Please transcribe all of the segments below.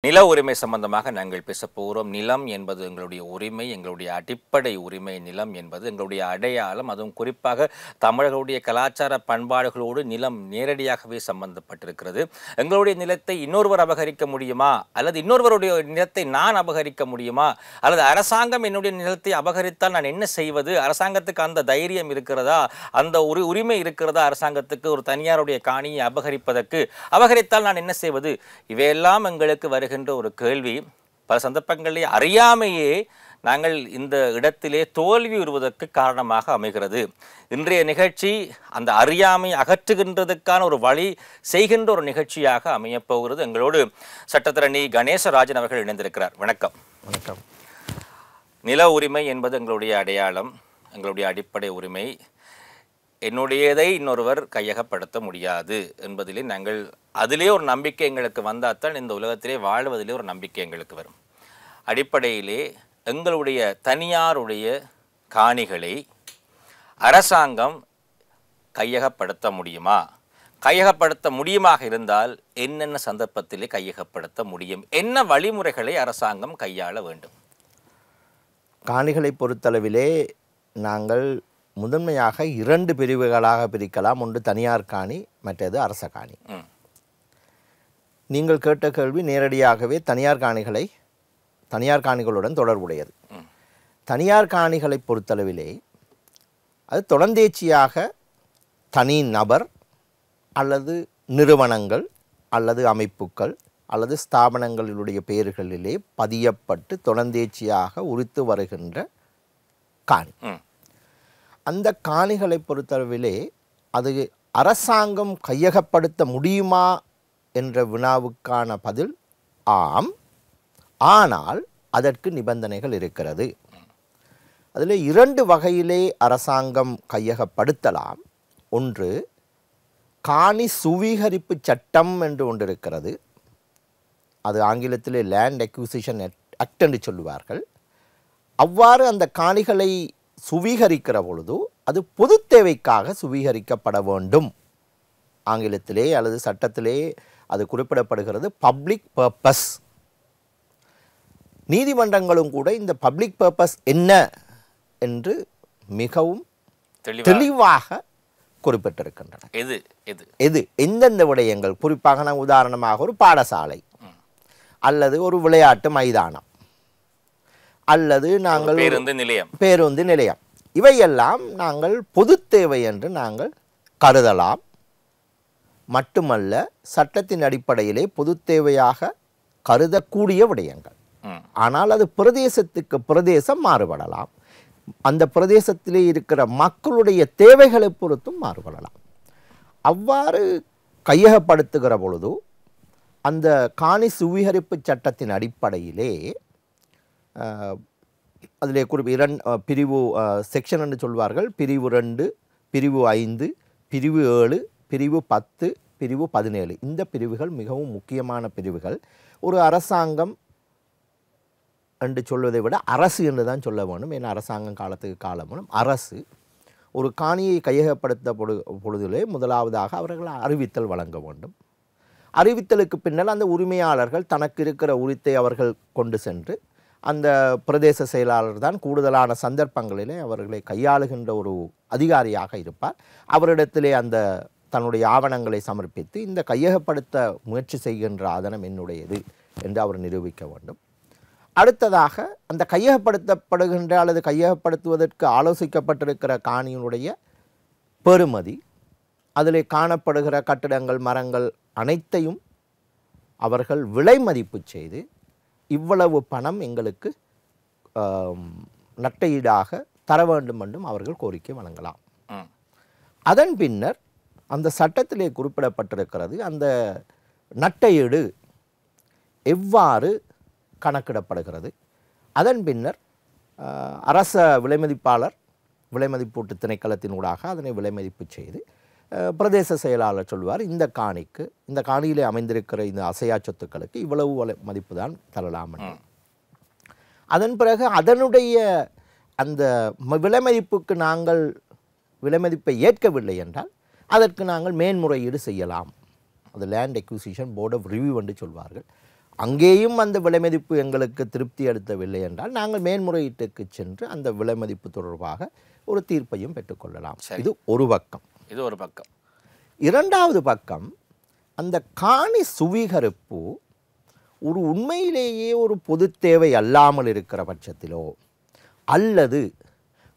நில உரிமை சம்பந்தமாக நாங்கள் பேசப் போகிறோம். நிலம் என்பது எங்களுடைய உரிமை, எங்களுடைய அடிப்படை உரிமை. நிலம் என்பது எங்களுடைய அடையாளம். அதுவும் குறிப்பாக தமிழர்களுடைய கலாச்சார பண்பாடுகளோடு நிலம் நேரடியாகவே சம்பந்தப்பட்டிருக்கிறது. எங்களுடைய நிலத்தை இன்னொருவர் அபகரிக்க முடியுமா, அல்லது இன்னொருவருடைய நிலத்தை நான் அபகரிக்க முடியுமா, அல்லது அரசாங்கம் என்னுடைய நிலத்தை அபகரித்தால் நான் என்ன செய்வது? அரசாங்கத்துக்கு அந்த தைரியம் இருக்கிறதா, அந்த உரிமை இருக்கிறதா? அரசாங்கத்துக்கு ஒரு தனியாருடைய காணியை அபகரித்தால் நான் என்ன செய்வது? இவையெல்லாம் எங்களுக்கு வருகின்ற ஒரு கேள்வி. பல சந்தர்ப்பங்களிலே அறியாமையே நாங்கள் இந்த இடத்திலே தோல்வி உறுவதற்கு காரணமாக அமைகிறது. இன்றைய நிகழ்ச்சி அந்த அறியாமை அகற்றுகின்றதுக்கான ஒரு வழி செய்கின்ற ஒரு நிகழ்ச்சியாக அமையப்போகிறது. எங்களோடு சட்டத்தரணி கணேசராஜன் அவர்கள் இணைந்திருக்கிறார். வணக்கம். வணக்கம். நில உரிமை என்பது எங்களுடைய அடையாளம், எங்களுடைய அடிப்படை உரிமை. என்னுடையதை இன்னொருவர் கையகப்படுத்த முடியாது என்பதிலே நாங்கள் அதிலே ஒரு நம்பிக்கை எங்களுக்கு வந்தால்தான் இந்த உலகத்திலே வாழ்வதிலே ஒரு நம்பிக்கை எங்களுக்கு வரும். அடிப்படையிலே எங்களுடைய தனியாருடைய காணிகளை அரசாங்கம் கையகப்படுத்த முடியுமா? கையகப்படுத்த முடியுமாக இருந்தால் என்னென்ன சந்தர்ப்பத்திலே கையகப்படுத்த முடியும்? என்ன வழிமுறைகளை அரசாங்கம் கையாள வேண்டும்? காணிகளை பொறுத்தளவிலே நாங்கள் முதன்மையாக 2 பிரிவுகளாக பிரிக்கலாம். ஒன்று தனியார் காணி, மற்றது அரச காணி. நீங்கள் கேட்ட கேள்வி நேரடியாகவே தனியார் காணிகளுடன் தொடர்புடையது. தனியார் காணிகளை பொறுத்தளவிலே அது தொடர்ந்தேச்சியாக தனி நபர் அல்லது நிறுவனங்கள் அல்லது அமைப்புகள் அல்லது ஸ்தாபனங்களுடைய பெயர்களிலே பதியப்பட்டு தொடர்ந்தேச்சியாக உரித்து வருகின்ற காணி. அந்த காணிகளை பொறுத்தளவிலே அது அரசாங்கம் கையகப்படுத்த முடியுமா என்ற வினாவுக்கான பதில் ஆம். ஆனால் அதற்கு நிபந்தனைகள் இருக்கிறது. அதில் 2 வகையிலே அரசாங்கம் கையகப்படுத்தலாம். ஒன்று, காணி சுவீகரிப்பு சட்டம் என்று ஒன்று இருக்கிறது. அது ஆங்கிலத்திலே லேண்ட் அக்யூசிஷன் ஆக்ட் என்று சொல்லுவார்கள். அவ்வாறு அந்த காணிகளை சுவீகரிக்கிற பொழுது அது பொது தேவைக்காக சுவீகரிக்கப்பட வேண்டும். ஆங்கிலத்திலே அல்லது சட்டத்திலே அது குறிப்பிடப்படுகிறது பப்ளிக் பர்பஸ். நீதிமன்றங்களும் கூட இந்த பப்ளிக் பர்பஸ் என்ன என்று மிகவும் தெளிவாக குறிப்பிட்டிருக்கின்றன. எந்தெந்த விடயங்கள், குறிப்பாக நான் உதாரணமாக ஒரு பாடசாலை அல்லது ஒரு விளையாட்டு மைதானம் அல்லது நாங்கள் பேருந்து நிலையம், இவையெல்லாம் நாங்கள் பொது தேவை என்று நாங்கள் கருதலாம். மட்டுமல்ல, சட்டத்தின் அடிப்படையிலே பொது தேவையாக கருதக்கூடிய விடயங்கள். ஆனால் அது பிரதேசத்துக்கு பிரதேசம் மாறுபடலாம். அந்த பிரதேசத்திலே இருக்கிற மக்களுடைய தேவைகளை பொறுத்தும் மாறுபடலாம். அவ்வாறு கையகப்படுத்துகிற பொழுது அந்த காணி சுவீகரிப்பு சட்டத்தின் அடிப்படையிலே அதிலே பிரிவு செக்ஷன் என்று சொல்வார்கள். பிரிவு 2, பிரிவு 5, பிரிவு 7, பிரிவு 10, பிரிவு 17. இந்த பிரிவுகள் மிகவும் முக்கியமான பிரிவுகள். ஒரு அரசாங்கம் என்று சொல்வதை விட அரசு என்று தான் சொல்ல வேண்டும். ஏன்னா அரசாங்கம் காலத்துக்கு காலம் வேணும். அரசு ஒரு காணியை கையகப்படுத்த பொழுதிலே முதலாவதாக அவர்கள் அறிவித்தல் வழங்க வேண்டும். அறிவித்தலுக்கு பின்னால் அந்த உரிமையாளர்கள் தனக்கு இருக்கிற உரித்தை அவர்கள் கொண்டு சென்று அந்த பிரதேச செயலாளர் தான் கூடுதலான சந்தர்ப்பங்களிலே அவர்களை கையாளுகின்ற ஒரு அதிகாரியாக இருப்பார். அவரிடத்திலே அந்த தன்னுடைய ஆவணங்களை சமர்ப்பித்து இந்த கையகப்படுத்த முயற்சி செய்கின்ற ஆதனம் என்னுடையது என்று அவர் நிரூபிக்க வேண்டும். அடுத்ததாக அந்த கையகப்படுத்தப்படுகின்ற அல்லது கையகப்படுத்துவதற்கு ஆலோசிக்கப்பட்டிருக்கிற காணியினுடைய பெறுமதி, அதிலே காணப்படுகிற கட்டிடங்கள், மரங்கள் அனைத்தையும் அவர்கள் விலை மதிப்பு செய்து இவ்வளவு பணம் எங்களுக்கு நட்டையீடாக தர வேண்டும் என்றும் அவர்கள் கோரிக்கை வழங்கலாம். அதன் பின்னர் அந்த சட்டத்திலே குறிப்பிடப்பட்டிருக்கிறது அந்த நட்டையீடு எவ்வாறு கணக்கிடப்படுகிறது. அதன் பின்னர் அரச விலைமதிப்பாளர் விலைமதிப்பூட்டு திணைக்களத்தினூடாக அதனை விலைமதிப்பு செய்து பிரதேச செயலாளர் சொல்வார், இந்த காணியிலே அமைந்திருக்கிற இந்த அசையா சொத்துக்களுக்கு இவ்வளவு மதிப்பு தான் தரலாம். அதன் பிறகு அதனுடைய அந்த விலைமதிப்புக்கு நாங்கள் விலைமதிப்பை ஏற்கவில்லை என்றால் அதற்கு நாங்கள் மேன்முறையீடு செய்யலாம். அது land acquisition board of review என்று சொல்வார்கள். அங்கேயும் அந்த விலைமதிப்பு எங்களுக்கு திருப்தி அளிக்கவில்லை என்றால் நாங்கள் மேன்முறையீட்டுக்கு சென்று அந்த விலைமதிப்பு தொடர்பாக ஒரு தீர்ப்பையும் பெற்றுக்கொள்ளலாம். இது ஒரு பக்கம். இது ஒரு பக்கம். இரண்டாவது பக்கம், அந்த காணி சுவீகரிப்பு ஒரு உண்மையிலேயே ஒரு பொது தேவை அல்லாமல் இருக்கிற பட்சத்திலோ அல்லது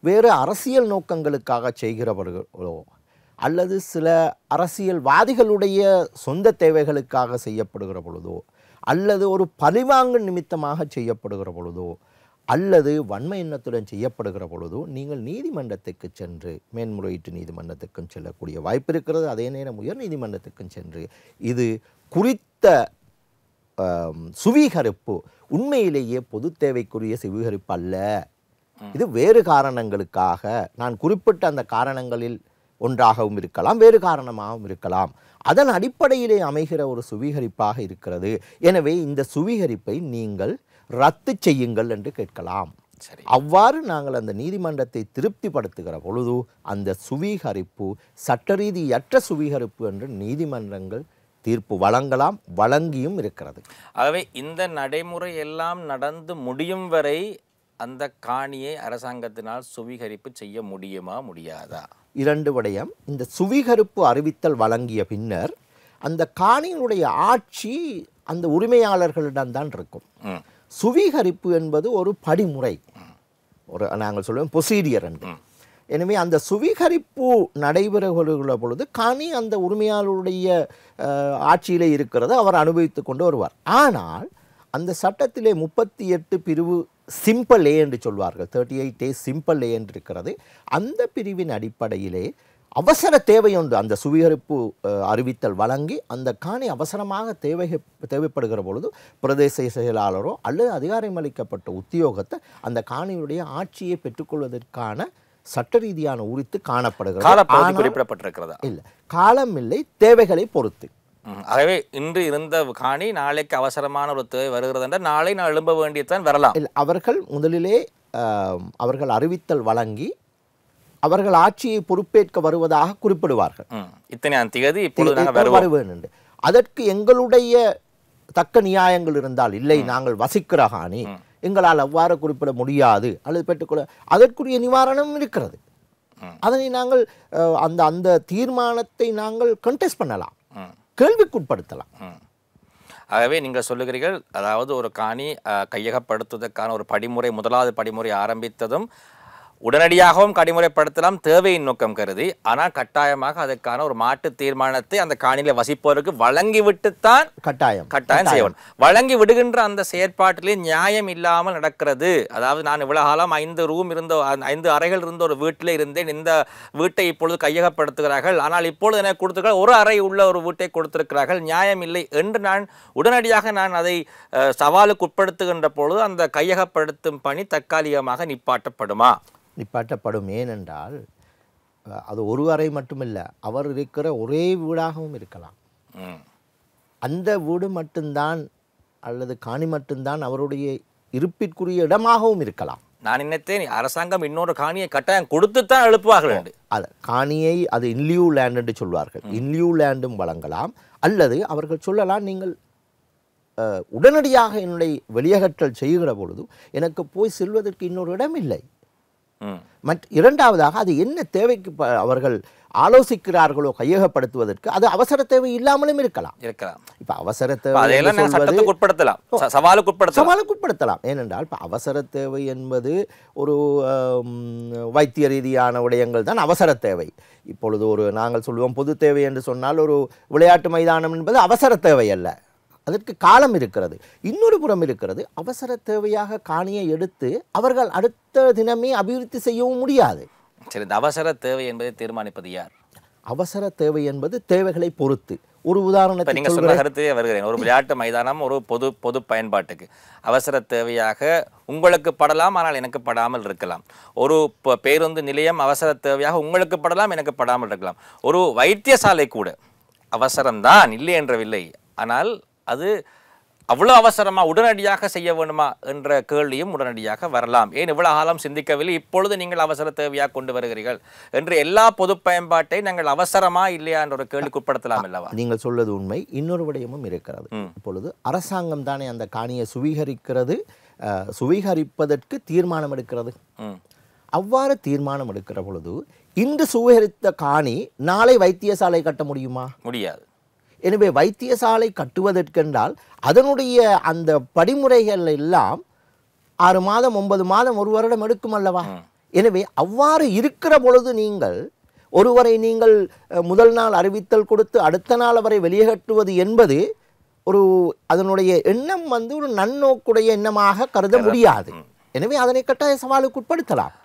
வேறு அரசியல் நோக்கங்களுக்காக செய்கிறவர்களோ அல்லது சில அரசியல்வாதிகளுடைய சொந்த தேவைகளுக்காக செய்யப்படுகிற பொழுதோ அல்லது ஒரு பழிவாங்கு நிமித்தமாக செய்யப்படுகிற பொழுதோ அல்லது வன்மை எண்ணத்துடன் செய்யப்படுகிற பொழுதோ நீங்கள் நீதிமன்றத்துக்கு சென்று மேன்முறையீட்டு நீதிமன்றத்துக்கும் செல்லக்கூடிய வாய்ப்பு இருக்கிறது. அதே நேரம் உயர் நீதிமன்றத்துக்கும் சென்று இது குறித்த சுவீகரிப்பு உண்மையிலேயே பொது தேவைக்குரிய சுவீகரிப்பு அல்ல, இது வேறு காரணங்களுக்காக, நான் குறிப்பிட்ட அந்த காரணங்களில் ஒன்றாகவும் இருக்கலாம், வேறு காரணமாகவும் இருக்கலாம், அதன் அடிப்படையிலே அமைகிற ஒரு சுவீகரிப்பாக இருக்கிறது, எனவே இந்த சுவீகரிப்பை நீங்கள் ரத்து செய்யுங்கள் என்று கேட்கலாம். அவ்வாறு நாங்கள் அந்த நீதிமன்றத்தை திருப்திப்படுத்துகிற பொழுது அந்த சுவீகரிப்பு சட்டரீதியற்ற சுவீகரிப்பு என்று நீதிமன்றங்கள் தீர்ப்பு வழங்கலாம், வழங்கியும் இருக்கிறது. ஆகவே இந்த நடைமுறை எல்லாம் நடந்து முடியும் வரை அந்த காணியை அரசாங்கத்தினால் சுவீகரிப்பு செய்ய முடியுமா முடியாதா? இரண்டு விடயம். இந்த சுவீகரிப்பு அறிவித்தல் வழங்கிய பின்னர் அந்த காணியினுடைய ஆட்சி அந்த உரிமையாளர்களிடம்தான் இருக்கும். சுவீகரிப்பு என்பது ஒரு படிமுறை, ஒரு நாங்கள் சொல்லுவோம் ப்ரொசீடியர் என்று. எனவே அந்த சுவீகரிப்பு நடைபெறுகிற பொழுது காணி அந்த உரிமையாளருடைய ஆட்சியிலே இருக்கிறது, அவர் அனுபவித்து கொண்டு வருவார். ஆனால் அந்த சட்டத்திலே 38 பிரிவு சிம்பிள் ஏ என்று சொல்வார்கள், 38A சிம்பிள் ஏ என்று இருக்கிறது. அந்த பிரிவின் அடிப்படையிலே அவசர தேவையுண்டு, அந்த சுவீகரிப்பு அறிவித்தல் வழங்கி அந்த காணி அவசரமாக தேவைப்படுகிற பொழுது பிரதேச செயலாளரோ அல்லது அதிகாரமளிக்கப்பட்ட உத்தியோகத்தை அந்த காணியுடைய ஆட்சியை பெற்றுக்கொள்வதற்கான சட்ட ரீதியான உரித்து காணப்படுகிறது. குறிப்பிடப்பட்டிருக்கிறதா? இல்லை, காலம் இல்லை, தேவைகளை பொறுத்து. ஆகவே இன்று இருந்த காணி நாளைக்கு அவசரமான ஒரு தேவை வருகிறது என்றால் நாளை நான் எழும்ப வேண்டியதான் வரலாம். இல்லை, அவர்கள் முதலிலே அவர்கள் அறிவித்தல் வழங்கி அவர்கள் ஆட்சியை பொறுப்பேற்க வருவதாக குறிப்பிடுவார்கள். இத்தனை தேதி இப்பொழுது வருவேன் என்று. அதற்கு எங்களுடைய தக்க நியாயங்கள் இருந்தால், இல்லை நாங்கள் வசிக்கிற காணி எங்களால் அவ்வாறு குறிப்பிட முடியாது அல்லது பெற்றுக்கொள்ள அதற்குரிய நிவாரணம் இருக்கிறது, அதனை நாங்கள் அந்த அந்த தீர்மானத்தை நாங்கள் கண்டெஸ்ட் பண்ணலாம், கேள்விக்குட்படுத்தலாம். ஆகவே நீங்கள் சொல்லுகிறீர்கள், அதாவது ஒரு காணி கையகப்படுத்துவதற்கான ஒரு படிமுறை, முதலாவது படிமுறை ஆரம்பித்ததும் உடனடியாகவும் கடிமுறைப்படுத்தலாம் தேவையின் நோக்கம் கருதி, ஆனால் கட்டாயமாக அதற்கான ஒரு மாட்டு தீர்மானத்தை அந்த காணியில் வசிப்போருக்கு வழங்கிவிட்டுத்தான் கட்டாயம் செய்யணும். வழங்கி விடுகின்ற அந்த செயற்பாட்டிலே நியாயம் இல்லாமல் நடக்கிறது. அதாவது நான் இவ்வளவு காலம் 5 ரூம் இருந்த 5 அறைகள் இருந்த ஒரு வீட்டில் இருந்தேன், இந்த வீட்டை இப்பொழுது கையகப்படுத்துகிறார்கள், ஆனால் இப்பொழுது எனக்கு கொடுத்திருக்கிறார்கள் ஒரு அறை உள்ள ஒரு வீட்டை கொடுத்திருக்கிறார்கள், நியாயம் இல்லை என்று நான் உடனடியாக அதை சவாலுக்கு உட்படுத்துகின்ற பொழுது அந்த கையகப்படுத்தும் பணி தற்காலிகமாக நிப்பாட்டப்படுமா? நிப்பாட்டப்படும். ஏனென்றால் அது ஒரு அறை மட்டுமில்லை, அவர் இருக்கிற ஒரே வீடாகவும் இருக்கலாம். அந்த வீடு மட்டும்தான் அல்லது காணி மட்டும்தான் அவருடைய இருப்பிற்குரிய இடமாகவும் இருக்கலாம். நான் நினைத்தேன் அரசாங்கம் இன்னொரு காணியை கட்டாயம் கொடுத்துத்தான் எழுப்புவார்கள். அது காணியை அது இன்லியூ லேண்ட் என்று சொல்வார்கள், இன்லியூ லேண்டும் வழங்கலாம். அல்லது அவர்கள் சொல்லலாம், நீங்கள் உடனடியாக என்னுடைய வெளியகற்றல் செய்கிற பொழுது எனக்கு போய் செல்வதற்கு இன்னொரு இடம் இல்லை. இரண்டாவதாக அது என்ன தேவைக்கு அவர்கள் ஆலோசிக்கிறார்களோ கையகப்படுத்துவதற்கு அது அவசர தேவை இல்லாமலும் இருக்கலாம். இப்ப அவசர தேவை சவாலுக்குட்படுத்தலாம். ஏனென்றால் இப்ப அவசர தேவை என்பது ஒரு வைத்திய ரீதியான விடயங்கள் தான் அவசர தேவை. இப்பொழுது ஒரு நாங்கள் சொல்லுவோம் பொது தேவை என்று சொன்னால் ஒரு விளையாட்டு மைதானம் என்பது அவசர தேவை அல்ல, அதற்கு காலம் இருக்கிறது. இன்னொரு புறம் இருக்கிறது, அவசர தேவையாக காணியை எடுத்து அவர்கள் அடுத்த தினமே அபிவிருத்தி செய்யவும் முடியாது. சரி, இந்த அவசர தேவை என்பதை தீர்மானிப்பது யார்? அவசர தேவை என்பது தேவைகளை பொறுத்து. ஒரு உதாரணத்தை நீங்க சொன்ன கருத்து வருகிறேன். ஒரு விளையாட்டு மைதானம் ஒரு பொது பயன்பாட்டுக்கு அவசர தேவையாக உங்களுக்கு படலாம், ஆனால் எனக்கு படாமல் இருக்கலாம். ஒரு பேருந்து நிலையம் அவசர தேவையாக உங்களுக்கு படலாம், எனக்கு படாமல் இருக்கலாம். ஒரு வைத்தியசாலை கூட அவசரம்தான், இல்லை என்றவில்லை, ஆனால் அது அவ்வளவு அவசரமா உடனடியாக செய்ய வேண்டுமா என்ற கேள்வியும் உடனடியாக வரலாம். ஏன் இவ்வளவு காலம் சிந்திக்கவில்லை, இப்பொழுது நீங்கள் அவசர தேவையாக கொண்டு வருகிறீர்கள் என்று எல்லா பொது பயன்பாட்டை நாங்கள் அவசரமா இல்லையா என்ற ஒரு கேள்விக்கு உட்படுத்தலாம் அல்லவா? நீங்கள் சொல்வது உண்மை. இன்னொரு விடயமும் இருக்கிறது. இப்பொழுது அரசாங்கம் தானே அந்த காணியை சுவீகரிப்பதற்கு தீர்மானம் எடுக்கிறது. அவ்வாறு தீர்மானம் எடுக்கிற பொழுது இன்று சுவீகரித்த காணி நாளை வைத்தியசாலை கட்ட முடியுமா? முடியாது. எனவே வைத்தியசாலை கட்டுவதற்கென்றால் அதனுடைய அந்த படிமுறைகள் எல்லாம் 6 மாதம் 9 மாதம் 1 வருடம் எடுக்கும் அல்லவா? எனவே அவ்வாறு இருக்கிற பொழுது நீங்கள் ஒருவரை நீங்கள் முதல் நாள் அறிவித்தல் கொடுத்து அடுத்த நாள் அவரை வெளியேற்றுவது என்பது அதனுடைய எண்ணம் ஒரு நன்னோக்குடைய எண்ணமாக கருத முடியாது. எனவே அதனை கட்டாய சவாலுக்கு உட்படுத்தலாம்.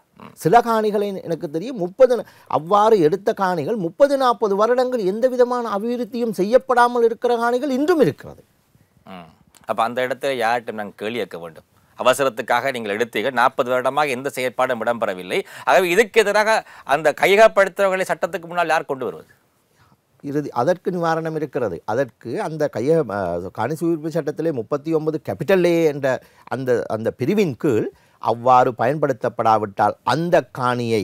சில காணிகளை எனக்கு தெரியும் 30 அவ்வாறு எடுத்த காணிகள் 30-40 வருடங்கள் எந்த விதமான அபிவிருத்தியும் செய்யப்படாமல் இருக்கிற காணிகள் இன்றும் இருக்கிறது. அப்ப அந்த இடத்துல யார்கிட்ட நாங்கள் கேள்வி கேட்க வேண்டும்? அவசரத்துக்காக நீங்கள் எடுத்தீர்கள், 40 வருடமாக எந்த செயற்பாடும் இடம்பெறவில்லை. ஆகவே இதுக்கு எதிராக அந்த கையகப்படுத்துறவர்களை சட்டத்துக்கு முன்னால் யார் கொண்டு வருவது? அதற்கு நிவாரணம் இருக்கிறது. அதற்கு அந்த காணி சுவீகரிப்பு சட்டத்திலே 39 கேபிட்டல் ஏ என்ற அந்த பிரிவின் கீழ் அவ்வாறு பயன்படுத்தப்படாவிட்டால் அந்த காணியை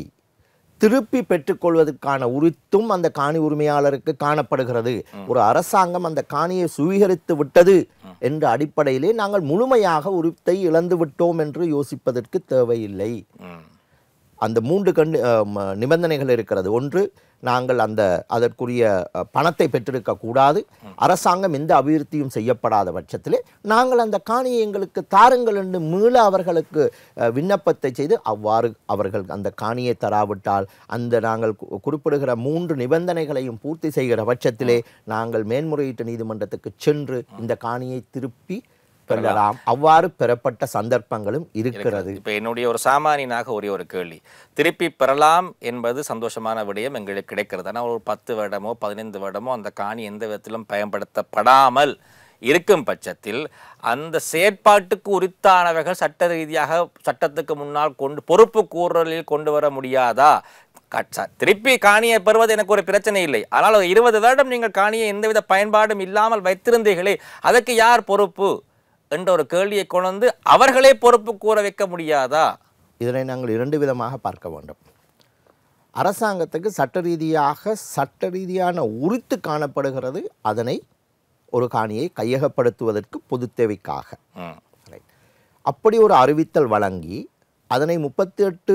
திருப்பி பெற்றுக்கொள்வதற்கான உரித்தும் அந்த காணி உரிமையாளருக்கு காணப்படுகிறது. ஒரு அரசாங்கம் அந்த காணியை சுவீகரித்து விட்டது என்ற அடிப்படையிலே நாங்கள் முழுமையாக உரித்தை இழந்து விட்டோம் என்று யோசிப்பதற்கு தேவையில்லை. அந்த 3 நிபந்தனைகள் இருக்கிறது. ஒன்று, நாங்கள் அதற்குரிய பணத்தை பெற்றிருக்க கூடாது. அரசாங்கம் எந்த அபிவிருத்தியும் செய்யப்படாத பட்சத்திலே நாங்கள் அந்த காணியை எங்களுக்கு தாருங்கள் என்று மீள அவர்களுக்கு விண்ணப்பத்தை செய்து அவ்வாறு அவர்கள் அந்த காணியை தராவிட்டால் நாங்கள் குறிப்பிடுகிற 3 நிபந்தனைகளையும் பூர்த்தி செய்கிற பட்சத்திலே நாங்கள் மேன்முறையீட்டு நீதிமன்றத்துக்கு சென்று இந்த காணியை திருப்பி பெறலாம். அவ்வாறு பெறப்பட்ட சந்தர்ப்பங்களும் இருக்கிறது. இப்ப என்னுடைய ஒரு சாமானியனாக ஒரு கேள்வி, திருப்பி பெறலாம் என்பது சந்தோஷமான விடயம் எங்களுக்கு கிடைக்கிறது. ஆனால் ஒரு 10 வருடமோ 15 வருடமோ அந்த காணி எந்த விதத்திலும் பயன்படுத்தப்படாமல் இருக்கும் பட்சத்தில் அந்த செயற்பாட்டுக்கு உரித்தானவர்கள் சட்ட ரீதியாக சட்டத்துக்கு முன்னால் பொறுப்பு கூறலில் கொண்டு வர முடியாதா? திருப்பி காணியை பெறுவது எனக்கு ஒரு பிரச்சனை இல்லை. ஆனால் 20 வருடம் நீங்கள் காணியை எந்தவித பயன்பாடும் இல்லாமல் வைத்திருந்தீர்களே, அதற்கு யார் பொறுப்பு என்ற ஒரு கேள்வியை கொண்டு அவர்களே பொறுப்பு கூற வைக்க முடியாதா? இதனை நாங்கள் 2 விதமாக பார்க்க வேண்டும். அரசாங்கத்துக்கு சட்ட ரீதியான உரித்து காணப்படுகிறது. அதனை ஒரு காணியை கையகப்படுத்துவதற்கு பொது தேவைக்காக அப்படி ஒரு அறிவித்தல் வழங்கி அதனை 38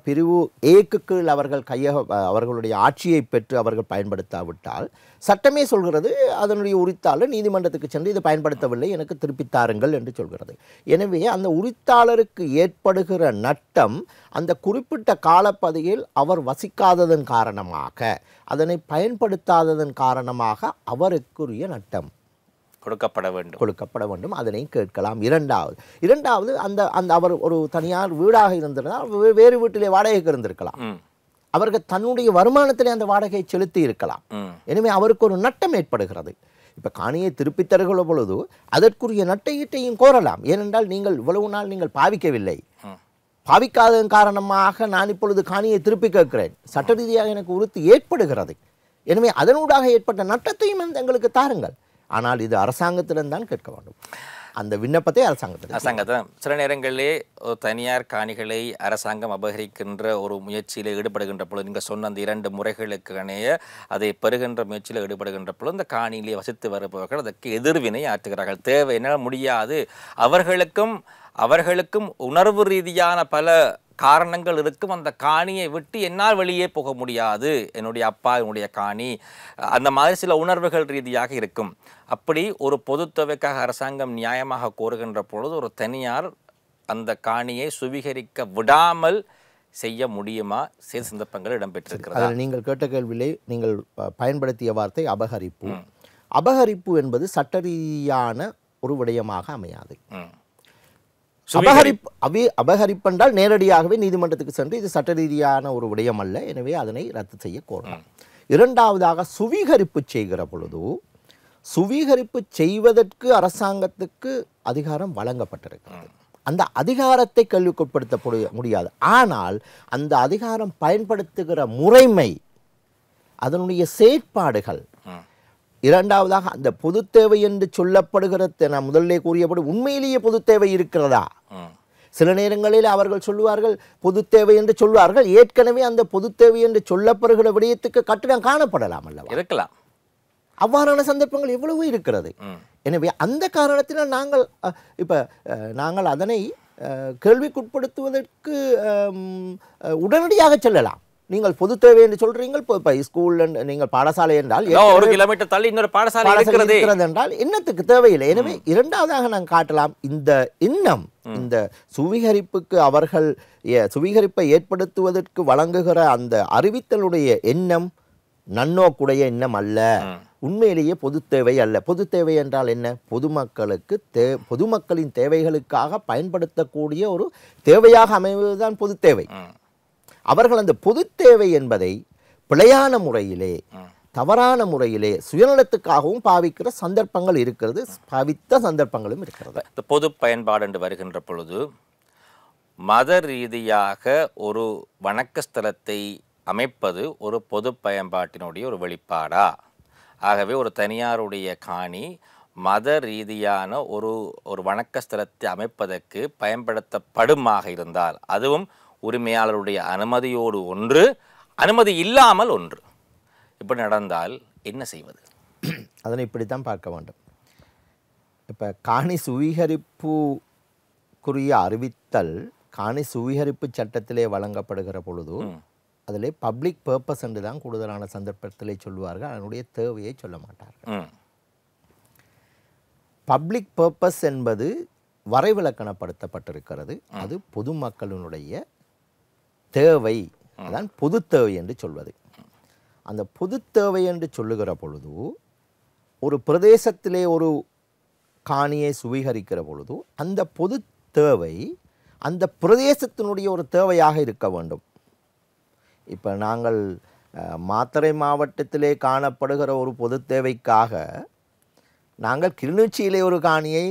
பிரிவு ஏக்கு கீழ் அவர்களுடைய ஆட்சியை பெற்று அவர்கள் பயன்படுத்தாவிட்டால் சட்டமே சொல்கிறது அதனுடைய உரித்தாளர் நீதிமன்றத்துக்கு சென்று இதை பயன்படுத்தவில்லை, எனக்கு திருப்பித்தாருங்கள் என்று சொல்கிறது. எனவே அந்த உரித்தாளருக்கு ஏற்படுகிற நட்டம் அந்த குறிப்பிட்ட காலப்பகுதியில் அவர் வசிக்காததன் காரணமாக, அதனை பயன்படுத்தாததன் காரணமாக அவருக்குரிய நட்டம் கொடுக்கப்பட வேண்டும். அதனை கேட்கலாம். இரண்டாவது அந்த அவர் ஒரு தனியார் வீடாக இருந்திருந்தால் வேறு வீட்டிலே வாடகைக்கு இருந்திருக்கலாம். அவர்கள் தன்னுடைய வருமானத்திலே அந்த வாடகையை செலுத்தி இருக்கலாம். எனவே அவருக்கு ஒரு நட்டம் ஏற்படுகிறது. இப்ப காணியை திருப்பி தருகிற பொழுது அதற்குரிய நட்டையீட்டையும் கோரலாம். ஏனென்றால் நீங்கள் இவ்வளவு நாள் நீங்கள் பாவிக்கவில்லை, பாவிக்காததன் காரணமாக நான் இப்பொழுது காணியை திருப்பி கேட்கிறேன், சட்ட ரீதியாக எனக்கு உறுதி ஏற்படுகிறது. எனவே அதனூடாக ஏற்பட்ட நட்டத்தையும் எங்களுக்கு தாருங்கள். ஆனால் இது அரசாங்கத்திடம் தான் கேட்க வேண்டும். அந்த விண்ணப்பத்தை அரசாங்கத்தில் சில நேரங்களிலே தனியார் காணிகளை அரசாங்கம் அபகரிக்கின்ற ஒரு முயற்சியில் ஈடுபடுகின்ற பொழுது நீங்கள் சொன்ன அந்த 2 முறைகளுக்கு இணைய அதை பெறுகின்ற முயற்சியில் ஈடுபடுகின்ற பொழுது இந்த காணியிலே வசித்து வருபவர்கள் அதற்கு எதிர்வினை ஆற்றுகிறார்கள். தேவை என்னால் முடியாது, அவர்களுக்கும் உணர்வு ரீதியான பல காரணங்கள் இருக்கும். அந்த காணியை விட்டு என்னால் வெளியே போக முடியாது, என்னுடைய அப்பா என்னுடைய காணி, அந்த மாதிரி சில உணர்வுகள் ரீதியாக இருக்கும். அப்படி ஒரு பொது தேவைக்காக அரசாங்கம் நியாயமாக கோருகின்ற பொழுது ஒரு தனியார் அந்த காணியை சுவீகரிக்க விடாமல் செய்ய முடியுமா? சில சந்தர்ப்பங்கள் இடம்பெற்றிருக்கிறது. நீங்கள் கேட்ட கேள்வியிலே நீங்கள் பயன்படுத்திய வார்த்தை அபகரிப்பு. அபகரிப்பு என்பது சட்ட ரீதியான ஒரு விடயமாக அமையாது. அபகரிப்பென்றால் நேரடியாகவே நீதிமன்றத்துக்கு சென்று இது சட்ட ரீதியான ஒரு விடயம் அல்ல, எனவே அதனை ரத்து செய்ய கோரலாம். இரண்டாவதாக சுவீகரிப்பு செய்கிற பொழுது சுவீகரிப்பு செய்வதற்கு அரசாங்கத்துக்கு அதிகாரம் வழங்கப்பட்டிருக்கிறது. அந்த அதிகாரத்தை கேள்விக்குட்படுத்த முடியாது. ஆனால் அந்த அதிகாரம் பயன்படுத்துகிற முறைமை, அதனுடைய செயற்பாடுகள் இரண்டாவதாக அந்த பொது தேவை என்று சொல்லப்படுகிற நான் முதல்லே கூறியபடி உண்மையிலேயே பொது தேவை இருக்கிறதா? சில நேரங்களில் அவர்கள் சொல்லுவார்கள் பொது தேவை என்று சொல்வார்கள், ஏற்கனவே அந்த பொது தேவை என்று சொல்லப்படுகிற விடயத்துக்கு கட்டிடம் காணப்படலாம் அல்லவா, இருக்கலாம். அவ்வாறான சந்தர்ப்பங்கள் எவ்வளவோ இருக்கிறது. எனவே அந்த காரணத்தினால் நாங்கள் நாங்கள் அதனை கேள்விக்குட்படுத்துவதற்கு உடனடியாக செல்லலாம். நீங்கள் பொது தேவை என்று சொல்றீங்கள், இப்போ ஸ்கூல் நீங்கள் பாடசாலை என்றால் 1 கிலோமீட்டர் தள்ளி இன்னொரு பாடசாலை இருக்கிறது என்றால் என்னத்துக்கு தேவையில்லை. எனவே இரண்டாவதாக நாங்கள் காட்டலாம் இந்த எண்ணம், இந்த சுவீகரிப்புக்கு அவர்கள் சுவீகரிப்பை ஏற்படுத்துவதற்கு வழங்குகிற அந்த அறிவித்தலுடைய எண்ணம் நன்னோக்குடைய எண்ணம் அல்ல, உண்மையிலேயே பொது தேவை அல்ல. பொது தேவை என்றால் என்ன? பொதுமக்களின் தேவைகளுக்காக பயன்படுத்தக்கூடிய ஒரு தேவையாக அமைவதுதான் பொது தேவை. அவர்கள் அந்த பொது தேவை என்பதை பிழையான முறையிலே, தவறான முறையிலே சுயநலத்துக்காகவும் பாவிக்கிற சந்தர்ப்பங்கள் இருக்கிறது, பாவித்த சந்தர்ப்பங்களும் இருக்கிறது. இந்த பொது பயன்பாடு என்று வருகின்ற பொழுது மத ரீதியாக ஒரு வணக்க ஸ்தலத்தை அமைப்பது ஒரு பொது பயன்பாட்டினுடைய ஒரு வெளிப்பாடா? ஆகவே ஒரு தனியாருடைய காணி மத ரீதியான ஒரு வணக்க ஸ்தலத்தை அமைப்பதற்கு பயன்படுத்தப்படுமாக இருந்தால், அதுவும் உரிமையாளருடைய அனுமதியோடு ஒன்று, அனுமதி இல்லாமல் ஒன்று, இப்படி நடந்தால் என்ன செய்வது? அதனை இப்படித்தான் பார்க்க வேண்டும். இப்போ காணி சுவீகரிப்புக்குரிய அறிவித்தல் காணி சுவீகரிப்பு சட்டத்திலே வழங்கப்படுகிற பொழுது அதில் பப்ளிக் பர்பஸ் என்று தான் கூடுதலான சந்தர்ப்பத்திலே சொல்லுவார்கள், அதனுடைய தேவையை சொல்ல மாட்டார்கள். பப்ளிக் பர்பஸ் என்பது வரைவிலக்கணப்படுத்தப்பட்டிருக்கிறது. அது பொதுமக்களினுடைய தேவை, அதான் பொது தேவை என்று சொல்வது. அந்த பொது தேவை என்று சொல்லுகிற பொழுது ஒரு பிரதேசத்திலே ஒரு காணியை சுவீகரிக்கிற பொழுது அந்த பொது தேவை அந்த பிரதேசத்தினுடைய ஒரு தேவையாக இருக்க வேண்டும். இப்போ நாங்கள் மாத்தறை மாவட்டத்திலே காணப்படுகிற ஒரு பொது தேவைக்காக நாங்கள் கிளிநொச்சியிலே ஒரு காணியை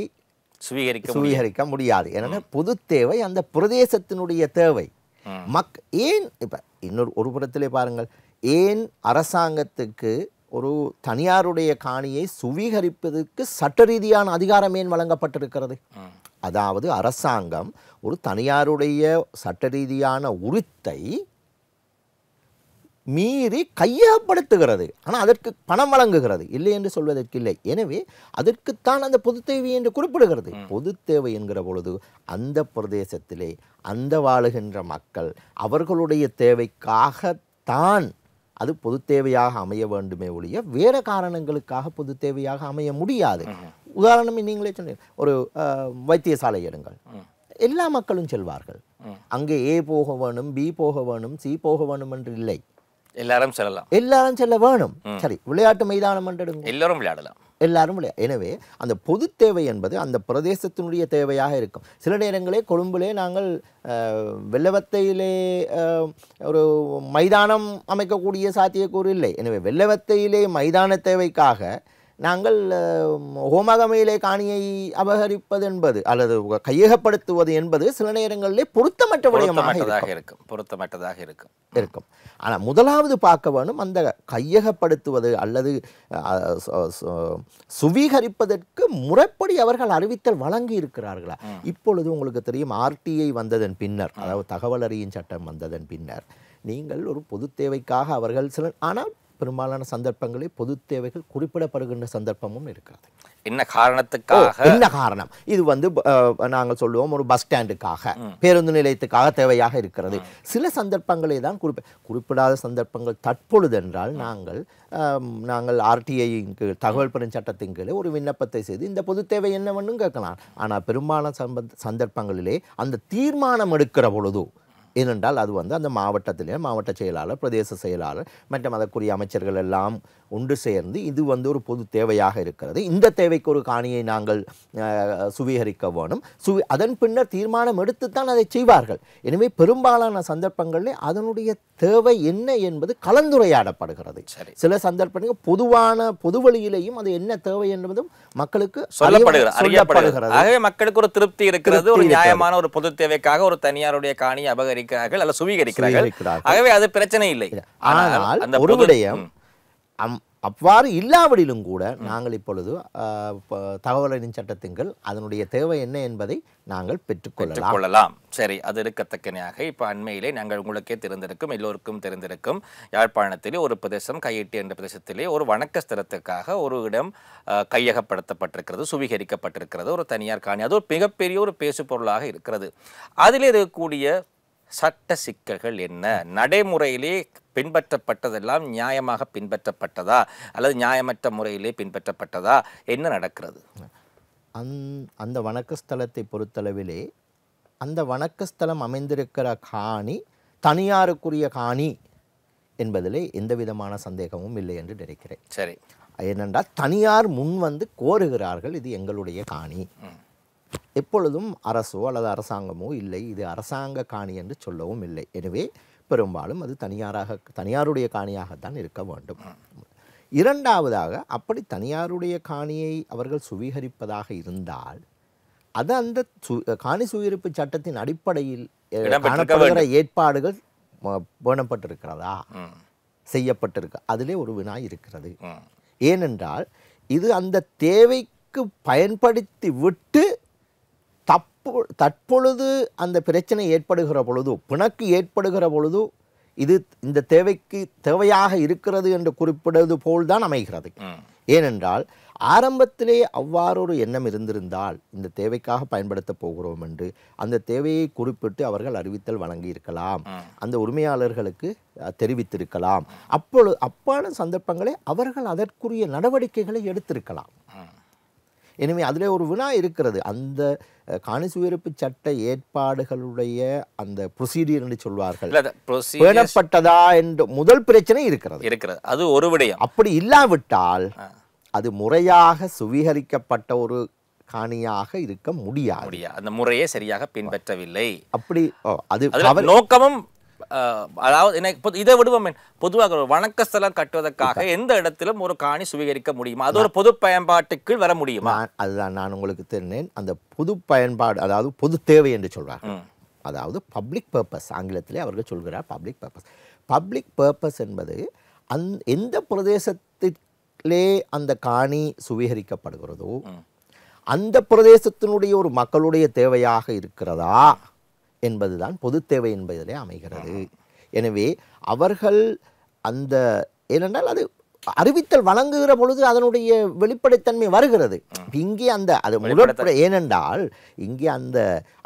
சுவீகரிக்க முடியாது. ஏன்னா பொது தேவை அந்த பிரதேசத்தினுடைய தேவை. ஏன் இப்போ ஒரு புறத்திலே பாருங்கள், ஏன் அரசாங்கத்துக்கு ஒரு தனியாருடைய காணியை சுவீகரிப்பதற்கு சட்ட ரீதியான அதிகாரம் ஏன் வழங்கப்பட்டிருக்கிறது? அதாவது அரசாங்கம் ஒரு தனியாருடைய சட்ட ரீதியான உரித்தை மீறி கையகப்படுத்துகிறது, ஆனால் அதற்கு பணம் வழங்குகிறது, இல்லை என்று சொல்வதற்கு இல்லை. எனவே அதற்குத்தான் அந்த பொது தேவை என்று குறிப்பிடுகிறது. பொது தேவை என்கிற பொழுது அந்த பிரதேசத்திலே அந்த வாழுகின்ற மக்கள் அவர்களுடைய தேவைக்காகத்தான் அது பொது தேவையாக அமைய வேண்டுமே ஒழிய வேறு காரணங்களுக்காக பொது தேவையாக அமைய முடியாது. உதாரணமே நீங்களே சொன்னீங்க, ஒரு வைத்தியசாலை எடுங்கள், எல்லா மக்களும் செல்வார்கள். அங்கே ஏ போக வேணும், பி போக வேணும், சி போக வேணும் என்று இல்லை, எல்லாரும் செல்லலாம், எல்லாரும் செல்ல வேணும். சரி, விளையாட்டு மைதானம் என்றெடுங்க, எல்லாரும் விளையாடலாம், எல்லாரும் விளையாட. எனவே அந்த பொது தேவை என்பது அந்த பிரதேசத்தினுடைய தேவையாக இருக்கும். சில நேரங்களே கொழும்பிலே நாங்கள் வெள்ளவத்தையிலே ஒரு மைதானம் அமைக்கக்கூடிய சாத்தியக்கூறு இல்லை. எனவே வெள்ளவத்தையிலே மைதான தேவைக்காக நாங்கள் ஹோமகமையிலே காணியை அபகரிப்பது என்பது அல்லது கையகப்படுத்துவது என்பது சில நேரங்களிலே பொருத்தமற்றதாக இருக்கும். ஆனால் முதலாவது பார்க்க வேணும், அந்த கையகப்படுத்துவது அல்லது சுவீகரிப்பதற்கு முறைப்படி அவர்கள் அறிவித்தல் வழங்கி இருக்கிறார்களா? இப்பொழுது உங்களுக்கு தெரியும், RTI வந்ததன் பின்னர், அதாவது தகவல் அறியும் சட்டம் வந்ததன் பின்னர் நீங்கள் ஒரு பொது தேவைக்காக அவர்கள் ஆனால் பெரும்பாலான சந்தர்ப்பங்களில் பொது தேவைகள் குறிப்பிடப்படுகின்ற சந்தர்ப்பமும் இருக்கிறது. என்ன காரணத்துக்காக? என்ன காரணம்? இது நாங்கள் சொல்லுவோம் ஒரு பஸ் ஸ்டாண்டுக்காக, பேருந்து நிலையத்துக்காக தேவையாக இருக்கிறது. சில சந்தர்ப்பங்களே தான் குறிப்பிடாத சந்தர்ப்பங்கள். தற்பொழுது என்றால் நாங்கள் RTI தகவல் பெறும் சட்டத்தின் கீழே ஒரு விண்ணப்பத்தை செய்து இந்த பொது தேவை என்னவென்னு கேட்கலாம். ஆனால் பெரும்பாலான சந்தர்ப்பங்களிலே அந்த தீர்மானம் எடுக்கிற பொழுது, ஏனென்றால் அது அந்த மாவட்டத்திலே மாவட்ட செயலாளர், பிரதேச செயலாளர் மற்றும் அதற்குரிய அமைச்சர்கள் எல்லாம் ஒன்று சேர்ந்து இது ஒரு பொது தேவையாக இருக்கிறது, இந்த தேவைக்கு ஒரு காணியை நாங்கள் சுவீகரிக்க வேணும், அதன் பின்னர் தீர்மானம் எடுத்துத்தான் அதை செய்வார்கள். எனவே பெரும்பாலான சந்தர்ப்பங்களில் அதனுடைய தேவை என்ன என்பது கலந்துரையாடப்படுகிறது. சில சந்தர்ப்பங்கள் பொது வழியிலேயும் அது என்ன தேவை என்பதும் மக்களுக்கு சொல்லப்படுகிறது. ஆகவே மக்களுக்கு ஒரு திருப்தி இருக்கிறது, ஒரு நியாயமான ஒரு பொது தேவைக்காக ஒரு தனியாருடைய காணியை அபகரிக்கிறார்கள் அல்ல சுவீகரிக்கிறார்கள். ஆகவே அது பிரச்சனை இல்லை. ஆனால் ஒரு விடயம், அவ்வாறு இல்லாவிடிலும் கூட நாங்கள் இப்பொழுது தகவல் அறியும் சட்டத்தின் கீழ் அதனுடைய தேவை என்ன என்பதை நாங்கள் பெற்றுக்கொள்ளலாம். சரி, அது இருக்கத்தக்கனையாக இப்போ அண்மையிலே நாங்கள் உங்களுக்கே தெரிந்திருக்கும், எல்லோருக்கும் தெரிந்திருக்கும், யாழ்ப்பாணத்திலே ஒரு பிரதேசம் கையிட்டி என்ற பிரதேசத்திலே ஒரு வணக்க ஸ்தலத்துக்காக ஒரு இடம் கையகப்படுத்தப்பட்டிருக்கிறது, சுவீகரிக்கப்பட்டிருக்கிறது, ஒரு தனியார் காணி. அது ஒரு மிகப்பெரிய ஒரு பேசு பொருளாக இருக்கிறது. அதில் இருக்கக்கூடிய சட்ட சிக்கல்கள் என்ன? நடைமுறையிலே பின்பற்றப்பட்டதெல்லாம் நியாயமாக பின்பற்றப்பட்டதா அல்லது நியாயமற்ற முறையிலே பின்பற்றப்பட்டதா? என்ன நடக்கிறது? அந்த வணக்கஸ்தலத்தை பொறுத்தளவிலே அந்த வணக்கஸ்தலம் அமைந்திருக்கிற காணி தனியாருக்குரிய காணி என்பதிலே எந்த விதமான சந்தேகமும் இல்லை என்று நினைக்கிறேன். சரி, ஏனென்றால் தனியார் முன் வந்து கோருகிறார்கள், இது எங்களுடைய காணி. எப்பொழுதும் அரசோ அல்லது அரசாங்கமோ இல்லை இது அரசாங்க காணி என்று சொல்லவும் இல்லை. எனவே பெரும்பாலும் அது தனியாருடைய காணியாகத்தான் இருக்க வேண்டும். இரண்டாவதாக, அப்படி தனியாருடைய காணியை அவர்கள் சுவீகரிப்பதாக இருந்தால் அது அந்த காணி சுவீகரிப்பு சட்டத்தின் அடிப்படையில் காணப்படுகிற ஏற்பாடுகள் பேணப்பட்டிருக்கிறதா, செய்யப்பட்டிருக்க, அதிலே ஒரு வினா இருக்கிறது. ஏனென்றால் இது அந்த தேவைக்கு பயன்படுத்தி விட்டு தற்பொழுது அந்த பிரச்சனை ஏற்படுகிற பொழுது, பிணக்கு ஏற்படுகிற பொழுது இது இந்த தேவைக்கு தேவையாக இருக்கிறது என்று குறிப்பிடுவது போல்தான் அமைகிறது. ஏனென்றால் ஆரம்பத்திலே அவ்வாறு ஒரு எண்ணம் இருந்திருந்தால் இந்த தேவைக்காக பயன்படுத்தப் போகிறோம் என்று அந்த தேவையை குறிப்பிட்டு அவர்கள் அறிவித்தல் வழங்கியிருக்கலாம், அந்த உரிமையாளர்களுக்கு தெரிவித்திருக்கலாம். அப்பான சந்தர்ப்பங்களை அவர்கள் அதற்குரிய நடவடிக்கைகளை எடுத்திருக்கலாம். எனவே அதில் ஒரு வினா இருக்கிறது. அந்த காணி சுவீகரிப்பு சட்ட ஏற்பாடுகளுடைய அந்த ப்ரொசீடியர் என்று சொல்வார்கள், பேணப்பட்டதா என்ற முதல் பிரச்சனை இருக்கிறது. அது ஒரு விடயம். அப்படி இல்லாவிட்டால் அது முறையாக சுவீகரிக்கப்பட்ட ஒரு காணியாக இருக்க முடியாது. அந்த முறையே சரியாக பின்பற்றவில்லை. அப்படி அது நோக்கமும், அதாவது இதை விடுவோம், பொதுவாக ஒரு வணக்கஸ்தலம் கட்டுவதற்காக எந்த இடத்திலும் ஒரு காணி சுவீகரிக்க முடியுமா? அது ஒரு பொது பயன்பாட்டுக்கு வர முடியுமா? அதுதான் நான் உங்களுக்கு தெரிந்தேன். அந்த பொது பயன்பாடு, அதாவது பொது தேவை என்று சொல்வார்கள், அதாவது பப்ளிக் பர்பஸ், ஆங்கிலத்திலே அவர்கள் சொல்கிறார் பப்ளிக் பர்பஸ். பப்ளிக் பர்பஸ் என்பது எந்த பிரதேசத்திலே அந்த காணி சுவீகரிக்கப்படுகிறதோ அந்த பிரதேசத்தினுடைய ஒரு மக்களுடைய தேவையாக இருக்கிறதா என்பதுதான் பொது தேவை என்பதிலே அமைகிறது. எனவே அவர்கள் அந்த, ஏனென்றால் அது அறிவித்தல் வழங்குகிற பொழுது அதனுடைய வெளிப்படைத்தன்மை வருகிறது. இங்கே ஏனென்றால் இங்கே அந்த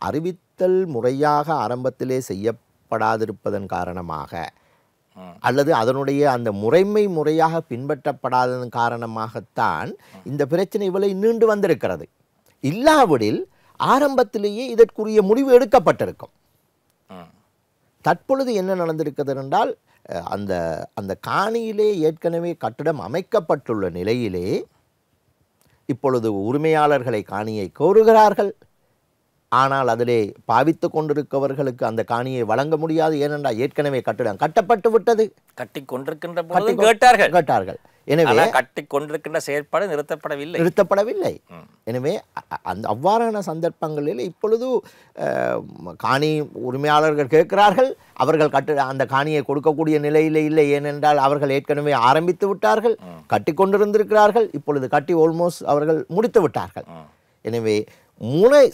அறிவித்தல் முறையாக ஆரம்பத்திலே செய்யப்படாதிருப்பதன் காரணமாக அல்லது அதனுடைய அந்த முறையாக பின்பற்றப்படாததன் காரணமாகத்தான் இந்த பிரச்சனை இவ்வளவு நீண்டு வந்திருக்கிறது. இல்லாவிடில் ஆரம்பத்திலேயே இதற்குரிய முடிவு எடுக்கப்பட்டிருக்கும். தற்பொழுது என்ன நடந்திருக்கிறது என்றால் அந்த காணியிலே ஏற்கனவே கட்டிடம் அமைக்கப்பட்டுள்ள நிலையிலே இப்பொழுது உரிமையாளர்களை காணியை கோருகிறார்கள். ஆனால் அதிலே பாவித்து கொண்டிருக்கவர்களுக்கு அந்த காணியை வழங்க முடியாது. ஏனென்றால் ஏற்கனவே கட்டிடம் கட்டப்பட்டு விட்டது. கட்டி கொண்டிருக்கின்ற கேட்டார்கள். எனவே கட்டி கொண்டிருக்கின்ற செயற்பாடு நிறுத்தப்படவில்லை. எனவே அவ்வாறான சந்தர்ப்பங்களில் இப்பொழுது காணி உரிமையாளர்கள் கேட்கிறார்கள், அவர்கள் அந்த காணியை கொடுக்கக்கூடிய நிலையிலே இல்லை. ஏனென்றால் அவர்கள் ஏற்கனவே ஆரம்பித்து விட்டார்கள், கட்டி கொண்டிருந்திருக்கிறார்கள். இப்பொழுது கட்டி ஆல்மோஸ்ட் அவர்கள் முடித்து விட்டார்கள். எனவே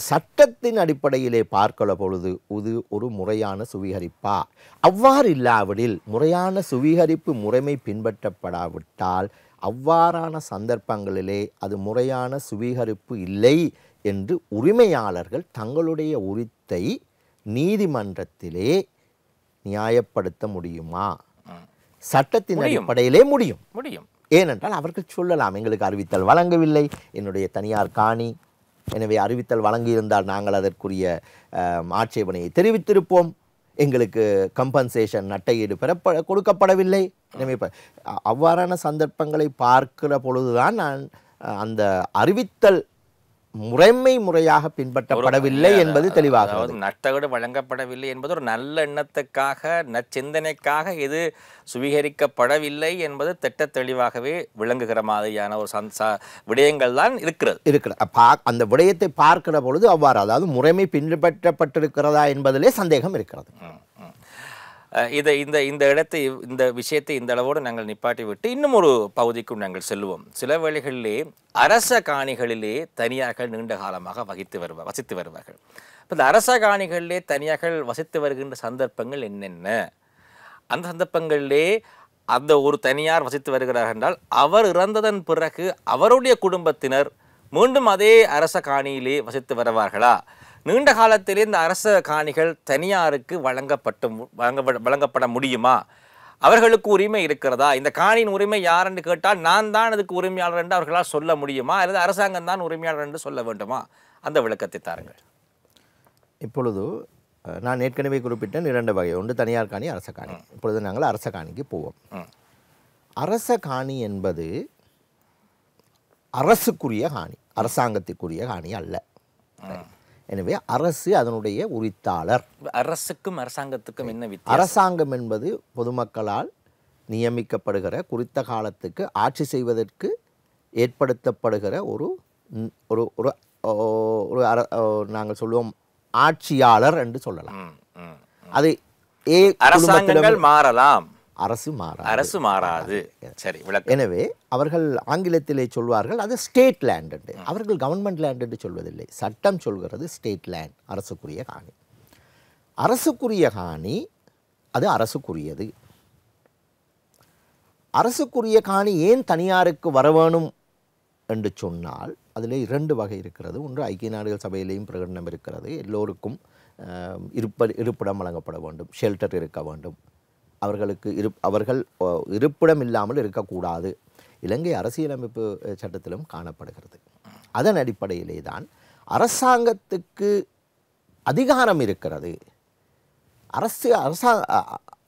சட்டத்தின் அடிப்படையிலே பார்க்கிற பொழுது இது ஒரு முறையான சுவீகரிப்பா? அவ்வாறு இல்லாவிடில், முறையான சுவீகரிப்பு முறைமை பின்பற்றப்படாவிட்டால் அவ்வாறான சந்தர்ப்பங்களிலே அது முறையான சுவீகரிப்பு இல்லை என்று உரிமையாளர்கள் தங்களுடைய உரித்தை நீதிமன்றத்திலே நியாயப்படுத்த முடியுமா? சட்டத்தின் அடிப்படையிலே முடியும். ஏனென்றால் அவர்கள் சொல்லலாம், எங்களுக்கு அறிவித்தல் வழங்கவில்லை, என்னுடைய தனியார் காணி, எனவே அறிவித்தல் வழங்கியிருந்தால் நாங்கள் அதற்குரிய ஆட்சேபனையை தெரிவித்திருப்போம், எங்களுக்கு கம்பன்சேஷன் நட்டையீடு கொடுக்கப்படவில்லை. எனவே அவ்வாறான சந்தர்ப்பங்களை பார்க்கிற பொழுதுதான் நான் அந்த அறிவித்தல் முறையாக பின்பற்றப்படவில்லை என்பது தெளிவாக, நட்டகடு வழங்கப்படவில்லை என்பது ஒரு நல்ல எண்ணத்துக்காக, நச்சிந்தனைக்காக இது சுவீகரிக்கப்படவில்லை என்பது திட்ட தெளிவாகவே விளங்குகிற மாதிரியான ஒரு விடயங்கள் தான் இருக்கிறது. அந்த விடயத்தை பார்க்கிற பொழுது அவ்வாறு, அதாவது முறைமை பின்பற்றப்பட்டிருக்கிறதா என்பதிலே சந்தேகம் இருக்கிறது. இதை இந்த இந்த இடத்தை இந்த விஷயத்தை இந்த அளவோடு நாங்கள் நிப்பாட்டி விட்டு இன்னும் ஒரு பகுதிக்கும் நாங்கள் செல்வோம். சில வேளைகளிலே அரச காணிகளிலே தனியார்கள் நீண்ட காலமாக வசித்து வருவார்கள். இப்போ இந்த அரச காணிகளிலே தனியார்கள் வசித்து வருகின்ற சந்தர்ப்பங்கள் என்னென்ன? அந்த சந்தர்ப்பங்களிலே அந்த ஒரு தனியார் வசித்து வருகிறார் என்றால் அவர் இறந்ததன் பிறகு அவருடைய குடும்பத்தினர் மீண்டும் அதே அரச காணியிலே வசித்து வருவார்களா? நீண்ட காலத்திலே இந்த அரச காணிகள் தனியாருக்கு வழங்கப்பட முடியுமா? அவர்களுக்கு உரிமை இருக்கிறதா? இந்த காணியின் உரிமை யார் என்று கேட்டால் நான் தான் அதுக்கு உரிமையாளர் என்று அவர்களால் சொல்ல முடியுமா, அல்லது அரசாங்கம் தான் உரிமையாளர் என்று சொல்ல வேண்டுமா? அந்த விளக்கத்தை தாருங்கள். இப்பொழுது நான் ஏற்கனவே குறிப்பிட்டேன் 2 வகை. ஒன்று தனியார் காணி, அரச காணி. இப்பொழுது நாங்கள் அரச காணிக்கு போவோம். அரச காணி என்பது அரசுக்குரிய காணி, அரசாங்கத்திற்குரிய காணி அல்ல. எனவே அரசு அதனுடைய உரித்தாளர். அரசுக்கும் அரசாங்கத்துக்கும் என்ன வித்தியாசம்? அரசாங்கம் என்பது பொதுமக்களால் நியமிக்கப்படுகிற குறித்த காலத்துக்கு ஆட்சி செய்வதற்கு ஏற்படுத்தப்படுகிற ஒரு நாங்கள் சொல்லுவோம் ஆட்சியாளர் என்று சொல்லலாம். அது அரசாங்கங்கள் மாறலாம், அரசு மாறாது. சரி, எனவே அவர்கள் ஆங்கிலத்திலே சொல்வார்கள் அது ஸ்டேட் லேண்ட் என்று. அவர்கள் கவர்மெண்ட் லேண்ட் என்று சொல்வதில்லை. சட்டம் சொல்கிறது ஸ்டேட் லேண்ட், அரசுக்குரிய காணி. அரசுக்குரிய காணி அது அரசுக்குரியது. அரசுக்குரிய காணி ஏன் தனியாருக்கு வர வேணும் என்று சொன்னால் அதில் 2 வகை இருக்கிறது. ஒன்று ஐக்கிய நாடுகள் சபையிலேயும் பிரகடனம் இருக்கிறது. எல்லோருக்கும் இருப்பிடம் வழங்கப்பட வேண்டும், ஷெல்டர் இருக்க வேண்டும். அவர்களுக்கு அவர்கள் இருப்பிடம் இல்லாமல் இருக்கக்கூடாது. இலங்கை அரசியலமைப்பு சட்டத்திலும் காணப்படுகிறது. அதன் அடிப்படையிலே தான் அரசாங்கத்துக்கு அதிகாரம் இருக்கிறது.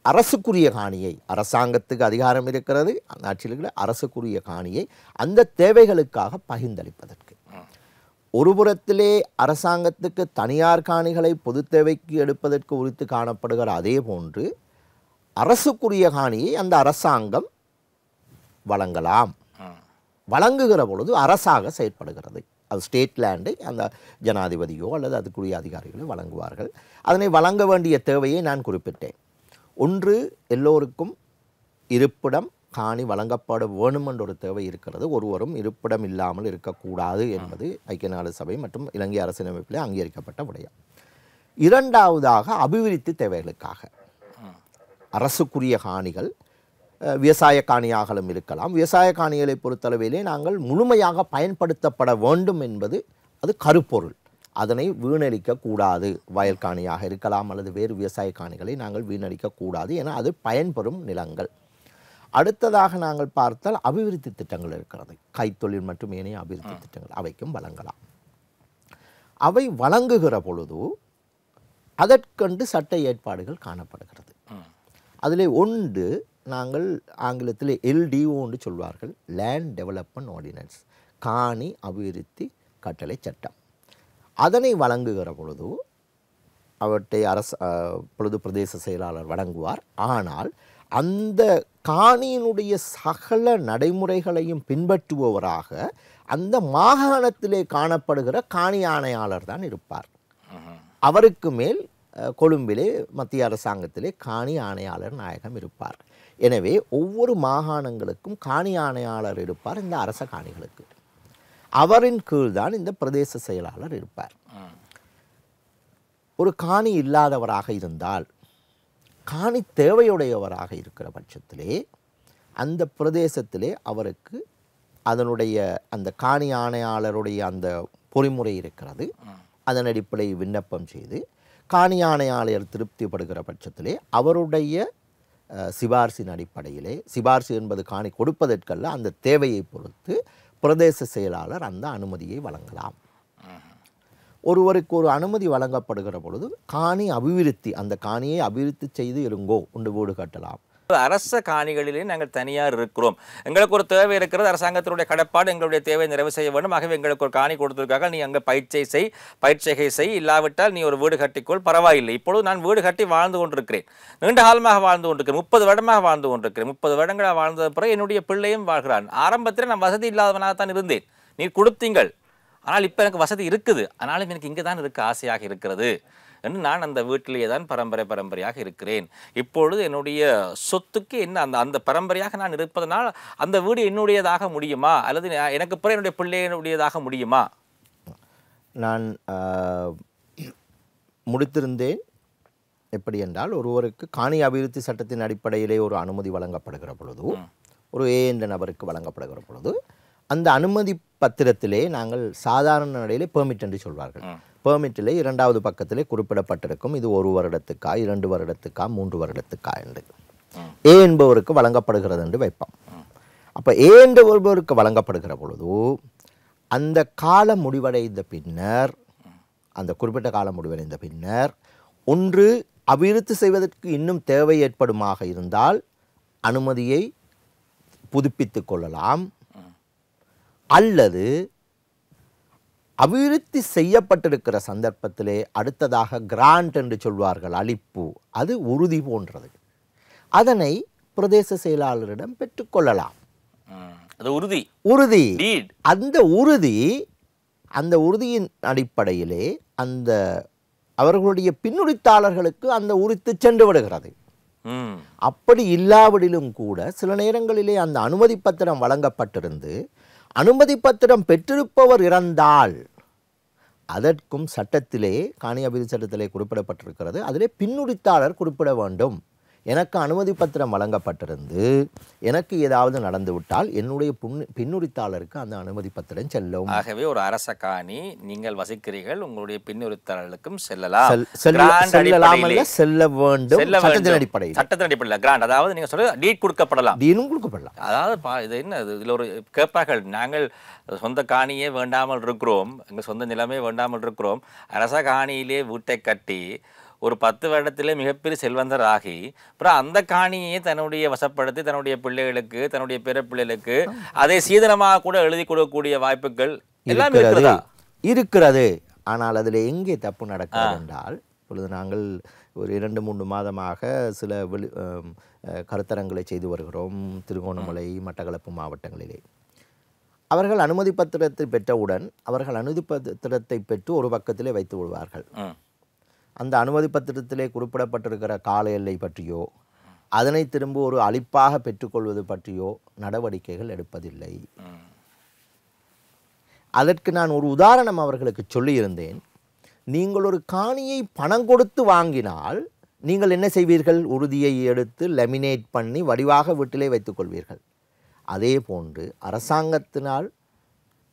அரசுக்குரிய காணியை அரசாங்கத்துக்கு அதிகாரம் இருக்கிறது. அந்த ஆட்சியில் இருக்கிற அரசுக்குரிய காணியை அந்த தேவைகளுக்காக பகிர்ந்தளிப்பதற்கு. ஒரு புறத்திலே அரசாங்கத்துக்கு தனியார் காணிகளை பொது தேவைக்கு எடுப்பதற்கு உரித்து காணப்படுகிற அதே போன்று அரசுக்குரிய காணியை அந்த அரசாங்கம் வழங்கலாம். வழங்குகிற பொழுது அரசாக செயற்படுகிறது. அது ஸ்டேட் லேண்டை அந்த ஜனாதிபதியோ அல்லது அதுக்குரிய அதிகாரிகளோ வழங்குவார்கள். அதனை வழங்க வேண்டிய தேவையை நான் குறிப்பிட்டேன். ஒன்று, எல்லோருக்கும் இருப்பிடம் காணி வழங்கப்பட வேணும் என்ற ஒரு தேவை இருக்கிறது. ஒருவரும் இருப்பிடம் இல்லாமல் இருக்கக்கூடாது என்பது ஐக்கிய நாடு சபை மற்றும் இலங்கை அரசியலமைப்பில் அங்கீகரிக்கப்பட்ட விடயம். இரண்டாவதாக, அபிவிருத்தி தேவைகளுக்காக அரசுக்குரிய காணிகள் விவசாய காணியாகவும் இருக்கலாம். விவசாய காணிகளை பொறுத்தளவிலே நாங்கள் முழுமையாக பயன்படுத்தப்பட வேண்டும் என்பது அது கருப்பொருள். அதனை வீணடிக்கக்கூடாது. வயல் காணியாக இருக்கலாம் அல்லது வேறு விவசாய காணிகளை நாங்கள் வீணடிக்கக்கூடாது என அது பயன்பெறும் நிலங்கள். அடுத்ததாக நாங்கள் பார்த்தால் அபிவிருத்தி திட்டங்கள் இருக்கிறது. கைத்தொழில் மற்றும் ஏனைய அபிவிருத்தி திட்டங்கள் அவைக்கும் வழங்கலாம். அவை வழங்குகிற பொழுது அதற்கென்று சட்ட ஏற்பாடுகள் காணப்படுகிறது. அதில் ஒன்று நாங்கள் ஆங்கிலத்தில் LDO என்று சொல்வார்கள், லேண்ட் டெவலப்மெண்ட் ஆர்டினன்ஸ், காணி அபிவிருத்தி கட்டளை சட்டம். அதனை வழங்குகிற பொழுது அவற்றை பொழுது பிரதேச செயலாளர் வழங்குவார். ஆனால் அந்த காணியினுடைய சகல நடைமுறைகளையும் பின்பற்றுபவராக அந்த மாகாணத்திலே காணப்படுகிற காணி ஆணையாளர் தான் இருப்பார். அவருக்கு மேல் கொழும்பிலே மத்திய அரசாங்கத்திலே காணி ஆணையாளர் நாயகம் இருப்பார். எனவே ஒவ்வொரு மாகாணங்களுக்கும் காணி ஆணையாளர் இருப்பார். இந்த அரச காணிகளுக்கு அவரின் கீழ்தான் இந்த பிரதேச செயலாளர் இருப்பார். ஒரு காணி இல்லாதவராக இருந்தால், காணி தேவையுடையவராக இருக்கிற பட்சத்திலே அந்த பிரதேசத்திலே அவருக்கு அதனுடைய அந்த காணி ஆணையாளருடைய அந்த பொறிமுறை இருக்கிறது. அதன் அடிப்படையில் விண்ணப்பம் செய்து காணி ஆணையாளர் திருப்திப்படுகிற பட்சத்திலே அவருடைய சிபார்சின் அடிப்படையிலே, சிபார்சு என்பது காணி கொடுப்பதற்கல்ல, அந்த தேவையை பொறுத்து பிரதேச செயலாளர் அந்த அனுமதியை வழங்கலாம். ஒருவருக்கு ஒரு அனுமதி வழங்கப்படுகிற பொழுது காணி அபிவிருத்தி, அந்த காணியை அபிவிருத்தி செய்து இருங்கோ உண்டு வீடு கட்டலாம். அரச காணிகளிலே நாங்கள் தனியார் இருக்கிறோம், எங்களுக்கு ஒரு தேவை இருக்கிறது, அரசாங்கத்தினுடைய கடப்பாடு எங்களுடைய தேவை நிறைவு செய்ய வேண்டும், ஆகவே எங்களுக்கு ஒரு காணி கொடுத்திருக்காங்க, நீ அங்கே பயிற்சிகை செய், இல்லாவிட்டால் நீ ஒரு வீடு கட்டிக்கொள், பரவாயில்லை. இப்பொழுது நான் வீடு கட்டி வாழ்ந்து கொண்டிருக்கிறேன், நீண்ட காலமாக வாழ்ந்து கொண்டிருக்கிறேன், 30 வருடமாக வாழ்ந்து கொண்டிருக்கிறேன், 30 வருடங்களாக வாழ்ந்த பிறகு என்னுடைய பிள்ளையும் வாழ்கிறான். ஆரம்பத்தில் நான் வசதி இல்லாதவனாகத்தான் இருந்தேன், நீ கொடுத்தீங்கள், ஆனால் இப்போ எனக்கு வசதி இருக்குது, ஆனாலும் எனக்கு இங்கே தான் இருக்க ஆசையாக இருக்கிறது என்று நான் அந்த வீட்டிலேயே தான் பரம்பரையாக இருக்கிறேன். இப்பொழுது என்னுடைய சொத்துக்கு என்ன அந்த அந்த பரம்பரையாக நான் இருப்பதனால் அந்த வீடு என்னுடையதாக முடியுமா, அல்லது எனக்கு பிறகு என்னுடைய பிள்ளையினுடையதாக முடியுமா? நான் முடித்திருந்தேன். எப்படி என்றால், ஒருவருக்கு காணி அபிவிருத்தி சட்டத்தின் அடிப்படையிலே ஒரு அனுமதி வழங்கப்படுகிற பொழுது, ஒரு ஏ என்ற நபருக்கு வழங்கப்படுகிற பொழுது, அந்த அனுமதி பத்திரத்திலே நாங்கள் சாதாரண நடையிலே பெர்மிட் என்று சொல்வார்கள். பெர்மிட்டிலே 2வது பக்கத்திலே குறிப்பிடப்பட்டிருக்கும் இது 1 வருடத்துக்கா 2 வருடத்துக்கா 3 வருடத்துக்கா என்று. ஏ என்பவருக்கு வழங்கப்படுகிறது என்று வைப்போம். அப்போ ஏ என்பவருக்கு வழங்கப்படுகிற பொழுது அந்த காலம் முடிவடைந்த பின்னர், அந்த குறிப்பிட்ட காலம் முடிவடைந்த பின்னர், ஒன்று அபிவிருத்தி செய்வதற்கு இன்னும் தேவை ஏற்படுமாக இருந்தால் அனுமதியை புதுப்பித்துக் கொள்ளலாம், அல்லது அபிவிருத்தி செய்யப்பட்டிருக்கிற சந்தர்ப்பத்திலே அடுத்ததாக கிராண்ட் என்று சொல்வார்கள், அளிப்பு, அது உறுதி போன்றது. அதனை பிரதேச செயலாளரிடம் பெற்றுக்கொள்ளலாம். அது உறுதி. அந்த உறுதியின் அடிப்படையிலே அந்த அவர்களுடைய பின்னுரித்தாளர்களுக்கு அந்த உரித்து சென்று விடுகிறது. அப்படி இல்லாவிடிலும் கூட சில நேரங்களிலே அந்த அனுமதி பத்திரம் வழங்கப்பட்டிருந்து அனுமதி பத்திரம் பெற்றிருப்பவர் இறந்தால் அதற்கும் சட்டத்திலே, காணி அபிவிருத்தி சட்டத்திலே குறிப்பிடப்பட்டிருக்கிறது, அதிலே பின்னுரித்தாளர் குறிப்பிட வேண்டும். எனக்கு அனுமதி பத்திரம் வழங்கப்பட்டிருந்து எனக்கு ஏதாவது நடந்துவிட்டால் என்னுடைய பின்னுரித்தாளருக்கு அந்த அனுமதி பத்திரம் செல்லும். ஆகவே ஒரு அரச காணி நீங்கள் வசிக்கிறீர்கள், உங்களுடைய பின்னுரித்தாளர்களுக்கும் செல்ல வேண்டும். சட்டத்தின் அடிப்படையில் கிராண்ட், அதாவது நீங்க சொல்றது டீட் கொடுக்கப்படலாம். அதாவது இது என்ன, இதுல ஒரு கேட்பார்கள், நாங்கள் சொந்த காணியே வேண்டாமல் இருக்கிறோம், எங்கள் சொந்த நிலமே வேண்டாமல் இருக்கிறோம், அரச காணியிலே வீட்டை கட்டி ஒரு 10 வருடத்திலே மிகப்பெரிய செல்வந்தர் ஆகி அப்புறம் அந்த காணியை தன்னுடைய வசப்படுத்தி தன்னுடைய பிள்ளைகளுக்கு, தன்னுடைய பிற பிள்ளைகளுக்கு அதை சீதனமாக கூட எழுதி கொடுக்கக்கூடிய வாய்ப்புகள் எல்லாம் இருக்கிறது. ஆனால் அதில் எங்கே தப்பு நடக்கிறது என்றால், இப்பொழுது நாங்கள் ஒரு 2-3 மாதமாக சில கருத்தரங்களை செய்து வருகிறோம் திருகோணமலை, மட்டக்களப்பு மாவட்டங்களிலே. அவர்கள் அனுமதி பத்திரத்தை பெற்றவுடன் அவர்கள் அனுமதி பத்திரத்தை பெற்று ஒரு பக்கத்திலே வைத்து விடுவார்கள். அந்த அனுமதி பத்திரத்திலே குறிப்பிடப்பட்டிருக்கிற கால எல்லை பற்றியோ அதனை திரும்ப ஒரு அளிப்பாக பெற்றுக்கொள்வது பற்றியோ நடவடிக்கைகள் எடுப்பதில்லை. அதற்கு நான் ஒரு உதாரணம் அவர்களுக்கு சொல்லியிருந்தேன். நீங்கள் ஒரு காணியை பணம் கொடுத்து வாங்கினால் நீங்கள் என்ன செய்வீர்கள்? உறுதியை எடுத்து லெமினேட் பண்ணி வடிவாக வீட்டிலே வைத்துக்கொள்வீர்கள். அதே போன்று அரசாங்கத்தினால்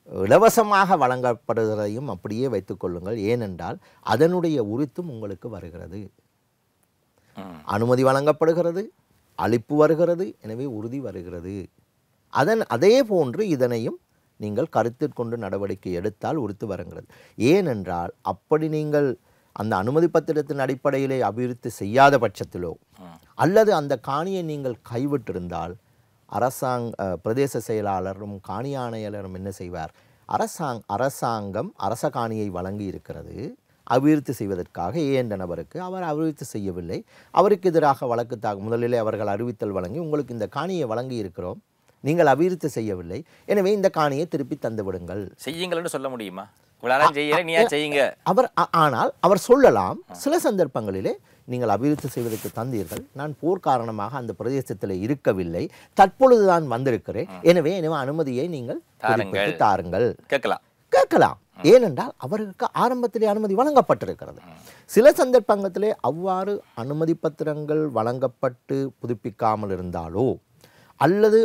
இலவசமாக வழங்கப்படுகிறதையும் அப்படியே வைத்துக்கொள்ளுங்கள். ஏனென்றால் அதனுடைய உரித்தும் உங்களுக்கு வருகிறது. அனுமதி வழங்கப்படுகிறது, அளிப்பு வருகிறது, எனவே உறுதி வருகிறது. அதே போன்று இதனையும் நீங்கள் கருத்தில் கொண்டு நடவடிக்கை எடுத்தால் உறுத்து வருகிறது. ஏனென்றால் அப்படி நீங்கள் அந்த அனுமதி பத்திரத்தின் அடிப்படையிலே அபிவிருத்தி செய்யாத பட்சத்திலோ அல்லது அந்த காணியை நீங்கள் கைவிட்டிருந்தால் பிரதேச செயலாளரும் காணி ஆணையாளரும் என்ன செய்வார்? அரசாங்கம் அரச காணியை வழங்கி இருக்கிறது அபிவிருத்தி செய்வதற்காக என்ற நபருக்கு, அவர் அபிவிருத்தி செய்யவில்லை, அவருக்கு எதிராக வழக்கு முதலிலே அவர்கள் அறிவித்தல் வழங்கி உங்களுக்கு இந்த காணியை வழங்கி இருக்கிறோம், நீங்கள் அபிவிருத்தி செய்யவில்லை, எனவே இந்த காணியை திருப்பி தந்து விடுங்கள், செய்யுங்கள் சொல்ல முடியுமா? ஆனால் அவர் சொல்லலாம், சில சந்தர்ப்பங்களிலே நீங்கள் அபிவிருத்தி செய்வதற்கு தந்தீர்கள், நான் போர் காரணமாக அந்த பிரதேசத்தில் இருக்கவில்லை, தற்பொழுதுதான் வந்திருக்கிறேன், எனவே அனுமதியை நீங்கள் தாருங்கள் கேட்கலாம். ஏனென்றால் அவருக்கு ஆரம்பத்திலே அனுமதி வழங்கப்பட்டிருக்கிறது. சில சந்தர்ப்பங்களிலே அவ்வாறு அனுமதி பத்திரங்கள் வழங்கப்பட்டு புதுப்பிக்காமல் இருந்தாலோ அல்லது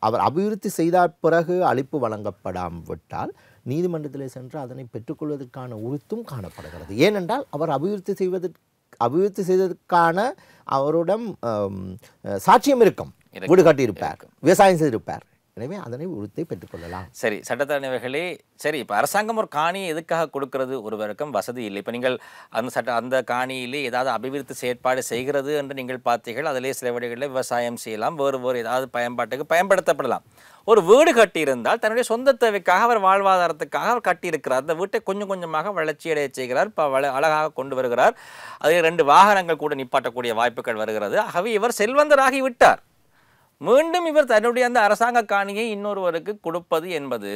அவர் அபிவிருத்தி செய்த பிறகு அளிப்பு வழங்கப்படாமல் விட்டால் நீதிமன்றத்திலே சென்று அதனை பெற்றுக்கொள்வதற்கான உரித்தும் காணப்படுகிறது. ஏனென்றால் அவர் அபிவிருத்தி செய்வதற்கான அவரிடம் சாட்சியம் இருக்கும், வீடு கட்டியிருப்பார், விவசாயம் செய்திருப்பார், எனவே அதனை உரித்தை பெற்றுக்கொள்ளலாம். சரி சட்டத்தரணிவர்களே, சரி இப்போ அரசாங்கம் ஒரு காணியை எதுக்காக கொடுக்கிறது? ஒருவருக்கும் வசதி இல்லை. இப்போ நீங்கள் அந்த காணியிலே ஏதாவது அபிவிருத்தி செயற்பாடு செய்கிறது என்று நீங்கள் பார்த்தீர்கள், அதிலே சில வழிகளில் விவசாயம் செய்யலாம், வேறு ஏதாவது பயன்பாட்டுக்கு பயன்படுத்தப்படலாம். ஒரு வீடு கட்டியிருந்தால் தன்னுடைய சொந்த தேவைக்காக அவர் வாழ்வாதாரத்துக்காக அவர் கட்டியிருக்கிறார், அந்த வீட்டை கொஞ்சம் கொஞ்சமாக வளர்ச்சியடைய செய்கிறார், அழகாக கொண்டு வருகிறார், அதில் 2 வாகனங்கள் கூட நிப்பாட்டக்கூடிய வாய்ப்புகள் வருகிறது. ஆகவே இவர் செல்வந்தராகி விட்டார். மீண்டும் இவர் தன்னுடைய அந்த அரசாங்க காணியை இன்னொருவருக்கு கொடுப்பது என்பது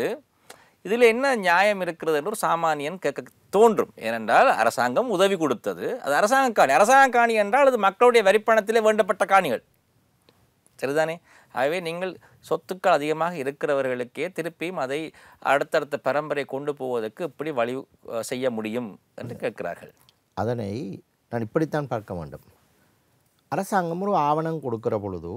இதில் என்ன நியாயம் இருக்கிறது என்று ஒரு சாமானியன் கேட்க தோன்றும். ஏனென்றால் அரசாங்கம் உதவி கொடுத்தது, அது அரசாங்க காணி என்றால் அது மக்களுடைய வரிப்பணத்திலே வேண்டப்பட்ட காணிகள், சரிதானே? ஆகவே நீங்கள் சொத்துக்கள் அதிகமாக இருக்கிறவர்களுக்கே திருப்பியும் அதை அடுத்தடுத்த பரம்பரை கொண்டு போவதற்கு இப்படி வழி செய்ய முடியும் என்று கேட்கிறார்கள். அதனை நான் இப்படித்தான் பார்க்க வேண்டும். அரசாங்கம் ஒரு ஆவணம் கொடுக்கிற பொழுது,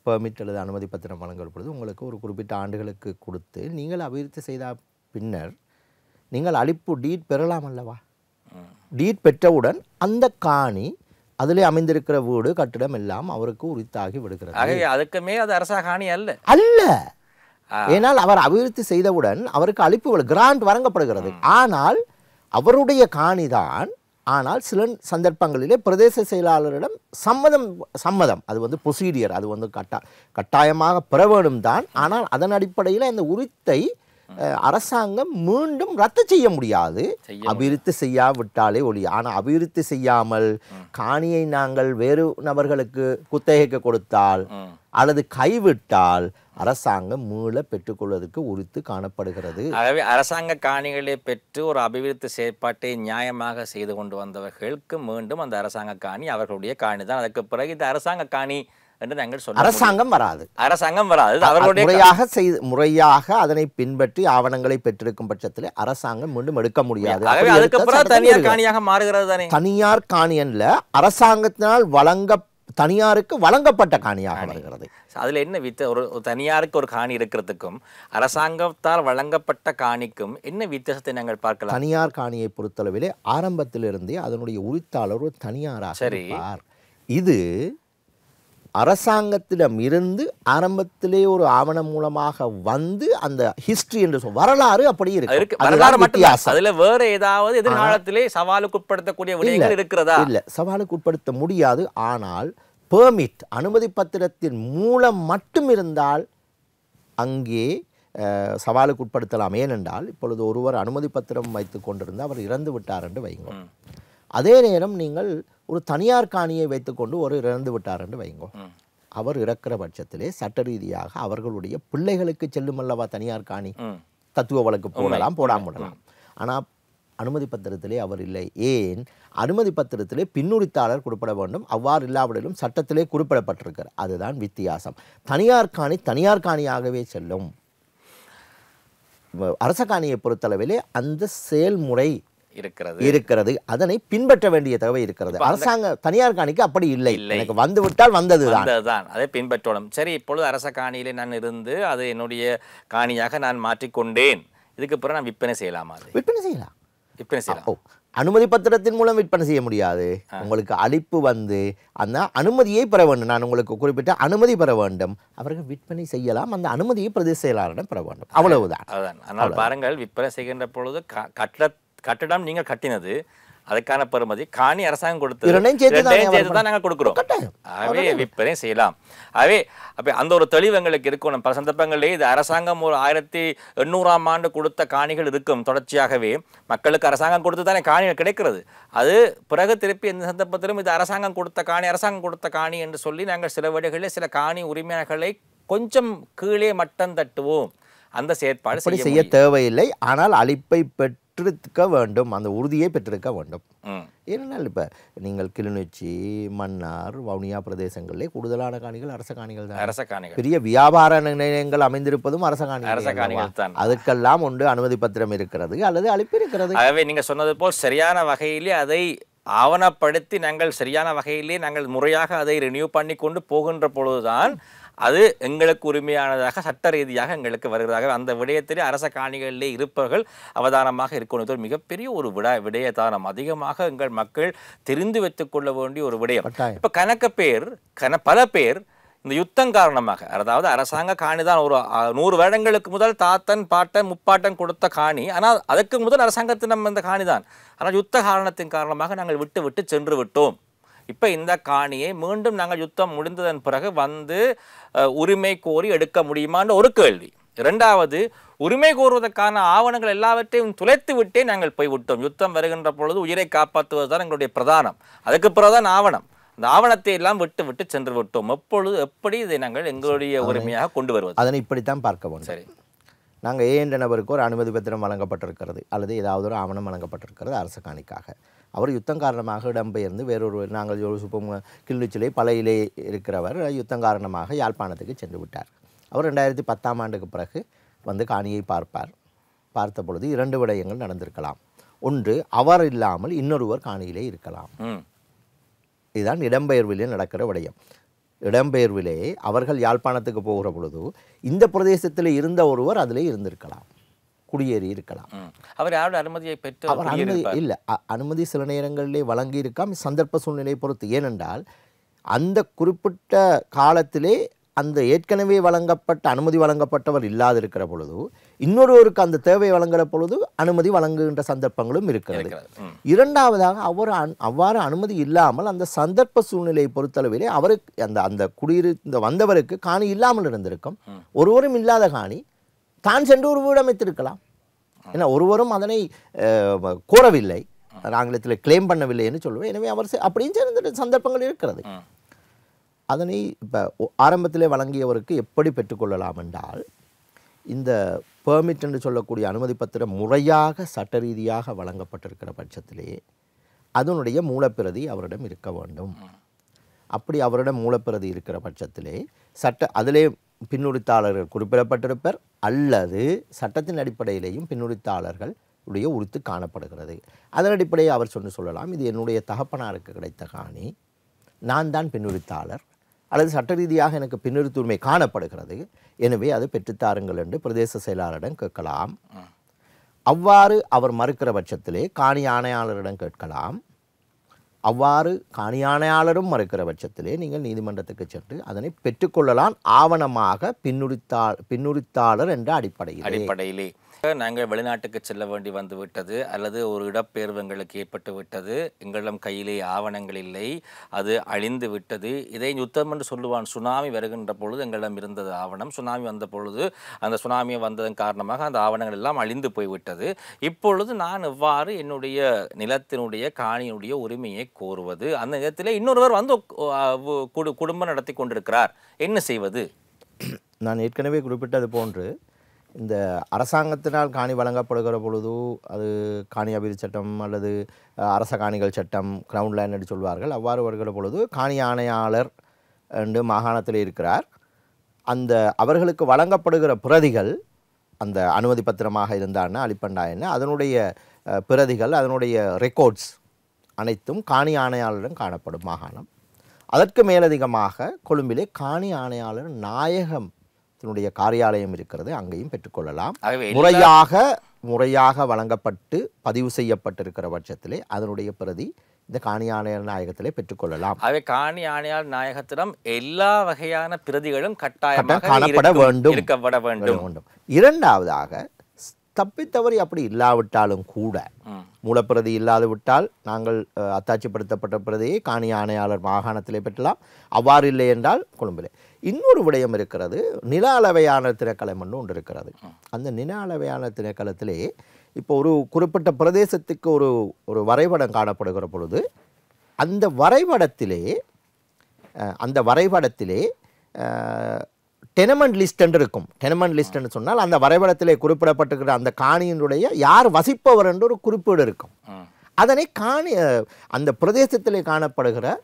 பெர்மிட் அல்லது அனுமதி பத்திரம் வழங்குற பொழுது உங்களுக்கு ஒரு குறிப்பிட்ட ஆண்டுகளுக்கு கொடுத்து நீங்கள் அபிவிருத்தி செய்த பின்னர் நீங்கள் அளிப்பு டீட் பெறலாம் அல்லவா? டீட் பெற்றவுடன் அந்த காணி அதிலே அமைந்திருக்கிற வீடு கட்டிடம் எல்லாம் அவருக்கு உரித்தாகி விடுகிறது. அதுக்குமே அது அரசாங்க காணி அல்ல அல்ல. ஏனால் அவர் அபிவிருத்தி செய்தவுடன் அவருக்கு அளிப்பு கிராண்ட் வழங்கப்படுகிறது. ஆனால் அவருடைய காணிதான். ஆனால் சில சந்தர்ப்பங்களிலே பிரதேச செயலாளரிடம் சம்மதம் அது வந்து ப்ரொசீடியர், அது வந்து கட்டாயமாக பெற வேண்டும் தான். ஆனால் அதன் அடிப்படையில் அந்த உரித்தை அரசாங்கம் மீண்டும் ரத்து செய்ய முடியாது, அபிவிருத்தி செய்யாவிட்டாலே ஒழிய. ஆனால் அபிவிருத்தி செய்யாமல் காணியை நாங்கள் வேறு நபர்களுக்கு குத்தகைக்கு கொடுத்தால் அல்லது கைவிட்டால் அரசாங்கம் மீள பெற்றுக்கொள்வதற்கு உரித்து காணப்படுகிறது. ஆகவே அரசாங்க காணிகளை பெற்று ஒரு அபிவிருத்தி செயற்பாட்டை நியாயமாக செய்து கொண்டு வந்தவர்களுக்கு மீண்டும் அந்த அரசாங்க காணி அவர்களுடைய காணி தான். அதற்கு பிறகு இந்த அரசாங்க காணி என்று நாங்கள் சொல்ல அரசாங்கம் வராது. அவர்களுடைய முறையாக அதனை பின்பற்றி ஆவணங்களை பெற்றிருக்கும் பட்சத்தில் அரசாங்கம் மீண்டும் எடுக்க முடியாது. அதுக்கு பிறகு தனியார் காணியாக மாறுகிறது தானே? தனியார் காணி அல்ல, அரசாங்கத்தினால் தனியாருக்கு வழங்கப்பட்ட காணியாக வருகிறது. அதுல என்ன ஒரு தனியாருக்கு ஒரு காணி இருக்கிறதுக்கும் அரசாங்கத்தால் வழங்கப்பட்ட காணிக்கும் என்ன வித்தியாசத்தை நாங்கள் பார்க்கலாம்? தனியார் காணியை பொறுத்தளவிலே ஆரம்பத்திலிருந்தே அதனுடைய உரித்தாளர் ஒரு தனியாராக இருப்பார். இது அரசாங்கத்திடம் இருந்து ஆரம்பத்திலே ஒரு ஆவணம் மூலமாக வந்து அந்த ஹிஸ்டரி என்று வரலாறு அப்படி இருக்கு. வரலாறு மட்டும் அதுல வேற ஏதாவது எதிர்காலத்திலே சவாலுக்கு உட்படுத்தக்கூடிய விடயங்கள் இருக்கிறதா? இல்ல, சவாலுக்கு உட்படுத்த முடியாது. ஆனால் பெர்மிட் அனுமதி பத்திரத்தின் மூலம் மட்டும் இருந்தால் அங்கே சவாலுக்கு உட்படுத்தலாம். ஏனென்றால் இப்பொழுது ஒருவர் அனுமதி பத்திரம் வைத்து கொண்டிருந்து அவர் இறந்து விட்டார் என்று வைங்கோ. அதே நேரம் நீங்கள் ஒரு தனியார் காணியை வைத்துக்கொண்டு ஒரு இறந்து விட்டார் என்று வைங்கோ. அவர் இறக்கிற பட்சத்திலே சட்ட ரீதியாக அவர்களுடைய பிள்ளைகளுக்கு செல்லும் அல்லவா தனியார் காணி. தத்துவ வழக்கு போடலாம், போடாம. ஆனால் அனுமதி பத்திரத்திலே அவர் இல்லை. ஏன்? அனுமதி பத்திரத்திலே பின்னுரித்தாளர் குறிப்பிட வேண்டும், அவ்வாறு இல்லாவிடலும் சட்டத்திலே குறிப்பிடப்பட்டிருக்கிறார். அதுதான் வித்தியாசம். தனியார் காணி தனியார் காணியாகவே செல்லும். அரச காணியை பொறுத்தளவிலே அந்த செயல்முறை இருக்கிறது, அதனை பின்பற்ற வேண்டிய தேவை இருக்கிறது. அரசாங்க தனியார் காணிக்கு அப்படி இல்லை. எனக்கு வந்து விட்டால் வந்ததுதான், அதை பின்பற்றணும். சரி, இப்பொழுது அரச காணியிலே நான் இருந்து அது என்னுடைய காணியாக நான் மாற்றிக்கொண்டேன். இதுக்கு பிறகு நான் விற்பனை செய்யலாமா? விற்பனை செய்யலாம். அனுமதி பத்திரத்தின் மூலம் விற்பனை செய்ய முடியாது. உங்களுக்கு அளிப்பு வந்து அந்த அனுமதியை பெற வேண்டும். நான் உங்களுக்கு குறிப்பிட்ட அனுமதி பெற வேண்டும். அவர்கள் விற்பனை செய்யலாம். அந்த அனுமதியை பிரதேச செயலாளரிடம் பெற வேண்டும். அவ்வளவுதான். ஆனால் பாருங்கள், விற்பனை செய்கின்ற பொழுது கட்டடம் நீங்கள் கட்டினது, அதுக்கான பெறுமதி காணி அரசாங்கம் கொடுத்தது, தான் நாங்கள் கொடுக்கிறோம். ஆகவே விற்பனை செய்யலாம். ஆகவே அப்போ அந்த ஒரு தெளிவு எங்களுக்கு இருக்கணும். பல சந்தர்ப்பங்களிலே இது அரசாங்கம் ஒரு 1800ஆம் ஆண்டு கொடுத்த காணிகள் இருக்கும். தொடர்ச்சியாகவே மக்களுக்கு அரசாங்கம் கொடுத்து தானே காணிகள் கிடைக்கிறது. அது பிறகு திருப்பி எந்த சந்தர்ப்பத்திலும் இது அரசாங்கம் கொடுத்த காணி என்று சொல்லி நாங்கள் சில வேளைகளில் சில காணி உரிமையாளர்களை கொஞ்சம் கீழே மட்டம் தட்டுவோம். அந்த செயற்பாடு செய்ய தேவையில்லை. ஆனால் அளிப்பை பெற்றிருக்க வேண்டும், அந்த உறுதியை பெற்றிருக்க வேண்டும். ஏனென்றால் இப்போ நீங்கள் கிளிநொச்சி, மன்னார், வவுனியா பிரதேசங்களிலே கூடுதலான காணிகள் அரச காணிகள் தான். அரச காணிகள், பெரிய வியாபார நிலையங்கள் அமைந்திருப்பதும் அரச காணிகள் தான். அதுக்கெல்லாம் ஒன்று அனுமதி பத்திரம் இருக்கிறது அல்லது அளிப்பு இருக்கிறது. ஆகவே நீங்கள் சொன்னது போல் சரியான வகையிலே அதை ஆவணப்படுத்தி நாங்கள் சரியான வகையிலே நாங்கள் முறையாக அதை ரினியூ பண்ணி கொண்டு போகின்ற பொழுதுதான் அது எங்களுக்கு உரிமையானதாக சட்ட ரீதியாக எங்களுக்கு வருகிறதாக. அந்த விடயத்திலே அரச காணிகளிலே இருப்பவர்கள் அவதானமாக இருக்கணும். மிகப்பெரிய ஒரு விடயதானம் அதிகமாக எங்கள் மக்கள் தெரிந்து வைத்துக் கொள்ள வேண்டிய ஒரு விடயம். இப்போ பல பேர் இந்த யுத்தம் காரணமாக, அதாவது அரசாங்க காணி தான் ஒரு 100 வருடங்களுக்கு முதல் தாத்தன் பாட்டன் முப்பாட்டன் கொடுத்த காணி. ஆனால் அதுக்கு முதல் அரசாங்கத்தின் நம்ம இந்த காணி தான். ஆனால் யுத்த காரணத்தின் காரணமாக நாங்கள் விட்டு சென்று விட்டோம். இப்போ இந்த காணியை மீண்டும் நாங்கள் யுத்தம் முடிந்ததன் பிறகு வந்து உரிமை கோரி எடுக்க முடியுமான்னு ஒரு கேள்வி. இரண்டாவது, உரிமை கோருவதற்கான ஆவணங்கள் எல்லாவற்றையும் துளைத்து விட்டே நாங்கள் போய்விட்டோம். யுத்தம் வருகின்ற பொழுது உயிரை காப்பாற்றுவது தான் எங்களுடைய பிரதானம். அதுக்கு பிறகுதான் ஆவணம். அந்த ஆவணத்தை எல்லாம் விட்டு சென்று விட்டோம். எப்படி இதை நாங்கள் எங்களுடைய உரிமையாக கொண்டு வருவது? அதனை இப்படித்தான் பார்க்க வேண்டும். சரி, நாங்கள் ஏ என்ற நபருக்கு ஒரு அனுமதி பத்திரம் வழங்கப்பட்டிருக்கிறது அல்லது ஏதாவது ஒரு ஆவணம் வழங்கப்பட்டிருக்கிறது அரச காணிக்காக. அவர் யுத்தம் காரணமாக இடம்பெயர்ந்து வேறொரு நாங்கள் யோசிப்போம் கிளிநொச்சியிலே பழையிலே இருக்கிறவர் யுத்தம் காரணமாக யாழ்ப்பாணத்துக்கு சென்று விட்டார். அவர் 2010ஆம் ஆண்டுக்கு பிறகு வந்து காணியை பார்த்த பொழுது 2 விடயங்கள் நடந்திருக்கலாம். ஒன்று, அவர் இல்லாமல் இன்னொருவர் காணியிலே இருக்கலாம். இதுதான் இடம்பெயர்விலே நடக்கிற விடயம். இடம்பெயர்விலே அவர்கள் யாழ்ப்பாணத்துக்கு போகிற பொழுது இந்த பிரதேசத்தில் இருந்த ஒருவர் அதிலே இருந்திருக்கலாம், குடியேறி இருக்கலாம். அவர் யாரோட அனுமதியை பெற்று அவர் அனுமதி இல்லை, அனுமதி சில நேரங்களிலே வழங்கி இருக்காம், சந்தர்ப்ப சூழ்நிலையை பொறுத்து. ஏனென்றால் அந்த குறிப்பிட்ட காலத்திலே அந்த ஏற்கனவே வழங்கப்பட்ட அனுமதி வழங்கப்பட்டவர் இல்லாதிருக்கிற பொழுது இன்னொருவருக்கு அந்த தேவை வழங்குகிற பொழுது அனுமதி வழங்குகின்ற சந்தர்ப்பங்களும் இருக்கிறது. இரண்டாவதாக அவ்வாறு அனுமதி இல்லாமல் அந்த சந்தர்ப்ப சூழ்நிலையை பொறுத்தளவிலே அவருக்கு அந்த குடியிருந்த வந்தவருக்கு காணி இல்லாமல் இருந்திருக்கும். ஒருவரும் இல்லாத காணி தான் சென்று ஒரு வீடு அமைத்திருக்கலாம். ஏன்னா ஒருவரும் அதனை கோரவில்லை, ஆங்கிலத்தில் கிளைம் பண்ணவில்லை என்று சொல்லுவேன். எனவே அவர் அப்படின்னு சேர்ந்த சந்தர்ப்பங்கள் இருக்கிறது. அதனை இப்போ ஆரம்பத்திலே வழங்கியவருக்கு எப்படி பெற்றுக்கொள்ளலாம் என்றால், இந்த பெர்மிட் என்று சொல்லக்கூடிய அனுமதி பத்திரம் முறையாக சட்ட ரீதியாக வழங்கப்பட்டிருக்கிற பட்சத்திலே அதனுடைய மூலப்பிரதி அவரிடம் இருக்க வேண்டும். அப்படி அவரிடம் மூலப்பிரதி இருக்கிற பட்சத்திலே அதிலே பின்னுரித்தாளர்கள் குறிப்பிடப்பட்டிருப்பர் அல்லது சட்டத்தின் அடிப்படையிலேயும் பின்னுரித்தாளர்கள் உடைய உரித்து காணப்படுகிறது. அதன் அடிப்படையை அவர் சொல்லலாம், இது என்னுடைய தகப்பனாருக்கு கிடைத்த காணி, நான் தான் பின்னுரித்தாளர் அல்லது சட்ட ரீதியாக எனக்கு பின்னுரித்து உரிமை காணப்படுகிறது, எனவே அது பெற்றுத்தாருங்கள் என்று பிரதேச செயலாளரிடம் கேட்கலாம். அவ்வாறு அவர் மறுக்கிற பட்சத்திலே காணி ஆணையாளரிடம் கேட்கலாம். அவ்வாறு காணி ஆணையாளரும் மறுக்கிற பட்சத்திலே நீங்கள் நீதிமன்றத்துக்கு சென்று அதனை பெற்றுக்கொள்ளலாம், ஆவணமாக பின்னுரித்தாளர் என்ற அடிப்படையிலே. நாங்கள் வெளிநாட்டுக்கு செல்ல வேண்டி வந்து விட்டது அல்லது ஒரு இடப்பெயர்வு எங்களுக்கு ஏற்பட்டு விட்டது, எங்களிடம் கையிலே ஆவணங்கள் இல்லை, அது அழிந்து விட்டது. இதை யுத்தம் என்று சொல்லுவான். சுனாமி வருகின்ற பொழுது எங்களிடம் இருந்தது ஆவணம், சுனாமி வந்த பொழுது அந்த சுனாமி வந்ததன் காரணமாக அந்த ஆவணங்கள் எல்லாம் அழிந்து போய்விட்டது. இப்பொழுது நான் எவ்வாறு என்னுடைய நிலத்தினுடைய காணியினுடைய உரிமையை கோருவது? அந்த நேரத்தில் இன்னொருவர் வந்து குடும்பம் நடத்தி கொண்டிருக்கிறார், என்ன செய்வது? நான் ஏற்கனவே குறிப்பிட்டது போன்று இந்த அரசாங்கத்தினால் காணி வழங்கப்படுகிற பொழுது அது காணி அபிவிருத்தி சட்டம் அல்லது அரச காணிகள் சட்டம், கிரவுண்ட் லேண்ட் என்று சொல்வார்கள். அவ்வாறு வருகிற பொழுது காணி ஆணையாளர் என்று மாகாணத்தில் இருக்கிறார். அந்த அவர்களுக்கு வழங்கப்படுகிற பிரதிகள் அந்த அனுமதி பத்திரமாக இருந்தான்னா அளிப்பண்டா என்ன அதனுடைய பிரதிகள், அதனுடைய ரெக்கார்ட்ஸ் அனைத்தும் காணி ஆணையாளரிடம் காணப்படும் மாகாணம். அதற்கு மேலதிகமாக கொழும்பிலே காணி ஆணையாளர் நாயகம் காரியாலயம் இருக்கிறது, அங்கேயும் பெற்றுக்கொள்ளலாம். முறையாக வழங்கப்பட்டு பதிவு செய்யப்பட்டிருக்கிற பட்சத்திலே அதனுடைய பிரதி இந்த காணி ஆணையாளர் நாயகத்திலே பெற்றுக்கொள்ளலாம். அவை காணி ஆணையாளர் நாயகத்திடம் எல்லா வகையான பிரதிகளும் கட்டாயமாக காணப்பட வேண்டும். இரண்டாவதாக தப்பித்தவறி அப்படி இல்லாவிட்டாலும் கூட, மூலப்பிரதி இல்லாது விட்டால் நாங்கள் அத்தாட்சிப்படுத்தப்பட்ட பிரதியை காணி ஆணையாளர் மாகாணத்திலே பெற்றலாம். அவ்வாறு இல்லை என்றால் கொழும்பிலே. இன்னொரு விடயம் இருக்கிறது, நில அளவையான திணைக்களம் ஒன்று இருக்கிறது. அந்த நில அளவையான திணைக்களத்திலே இப்போ ஒரு குறிப்பிட்ட பிரதேசத்துக்கு ஒரு வரைபடம் காணப்படுகிற பொழுது அந்த வரைபடத்திலே டெனமெண்ட் லிஸ்ட் என்று இருக்கும். டெனமெண்ட் லிஸ்ட் என்று சொன்னால் அந்த வரைபடத்திலே குறிப்பிடப்பட்டிருக்கிற அந்த காணியினுடைய யார் வசிப்பவர் என்று ஒரு குறிப்பீடு இருக்கும். அதனை அந்த பிரதேசத்திலே காணப்படுகிற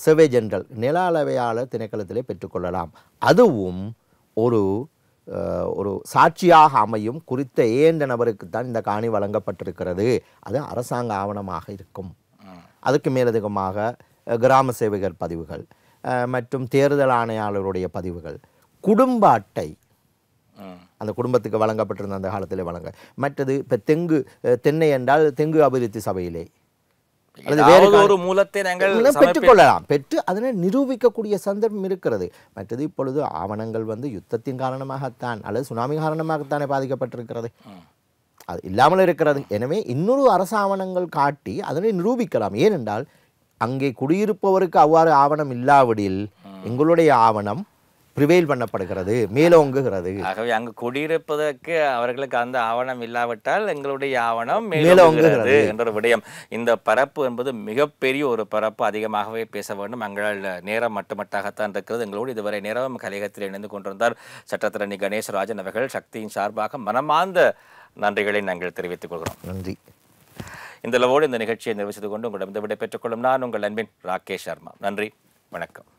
சர்வே ஜெனரல் நில அளவையாளர் திணைக்களத்திலே பெற்றுக்கொள்ளலாம். அதுவும் ஒரு சாட்சியாக அமையும். குறித்த ஏந்த நபருக்குத்தான் இந்த காணி வழங்கப்பட்டிருக்கிறது, அது அரசாங்க ஆவணமாக இருக்கும். அதுக்கு மேலதிகமாக கிராம சேவகர் பதிவுகள் மற்றும் தேர்தல் ஆணையாளருடைய பதிவுகள், குடும்ப அட்டை, அந்த குடும்பத்துக்கு வழங்கப்பட்டிருந்த அந்த காலத்திலே மற்றது இப்போ தென்னை என்றால் தெங்கு அபிவிருத்தி சபையிலே ஒரு மூலத்தை நாங்கள் பெற்றுக்கொள்ளலாம். பெற்று அதனை நிரூபிக்கக்கூடிய சந்தர்ப்பம் இருக்கிறது. மற்றது இப்பொழுது ஆவணங்கள் யுத்தத்தின் காரணமாகத்தான் அல்லது சுனாமி காரணமாகத்தானே பாதிக்கப்பட்டிருக்கிறது, அது இல்லாமல் இருக்கிறது. எனவே இன்னொரு அரசு ஆவணங்கள் காட்டி அதனை நிரூபிக்கலாம். ஏனென்றால் அங்கே குடியிருப்பவருக்கு அவ்வாறு ஆவணம் இல்லாவிடில் எங்களுடைய ஆவணம் ப்ரிவெயில் பண்ணப்படுகிறது, மேலோங்குகிறது. ஆகவே அங்கு குடியிருப்பதற்கு அவர்களுக்கு அந்த ஆவணம் இல்லாவிட்டால் எங்களுடைய ஆவணம் மேலோங்குகிறது மேலோங்குகிறது என்ற ஒரு விடயம். இந்த பரப்பு என்பது மிகப்பெரிய ஒரு பரப்பு, அதிகமாகவே பேச வேண்டும். எங்களால் நேரம் மட்டுமட்டாகத்தான் இருக்கிறது. எங்களோடு இதுவரை நேரம் கலையகத்தில் இணைந்து கொண்டிருந்தார் சட்டத்தரணி கணேசராஜன் அவர்கள். சக்தியின் சார்பாக மனமார்ந்த நன்றிகளை நாங்கள் தெரிவித்துக் கொள்கிறோம். நன்றி. இந்த நிகழ்ச்சியை நிறைவு செய்து கொண்டு உங்களிடம் விடை பெற்றுக் கொள்ளும் நான் உங்கள் அன்பின் ராகேஷ் சர்மா. நன்றி, வணக்கம்.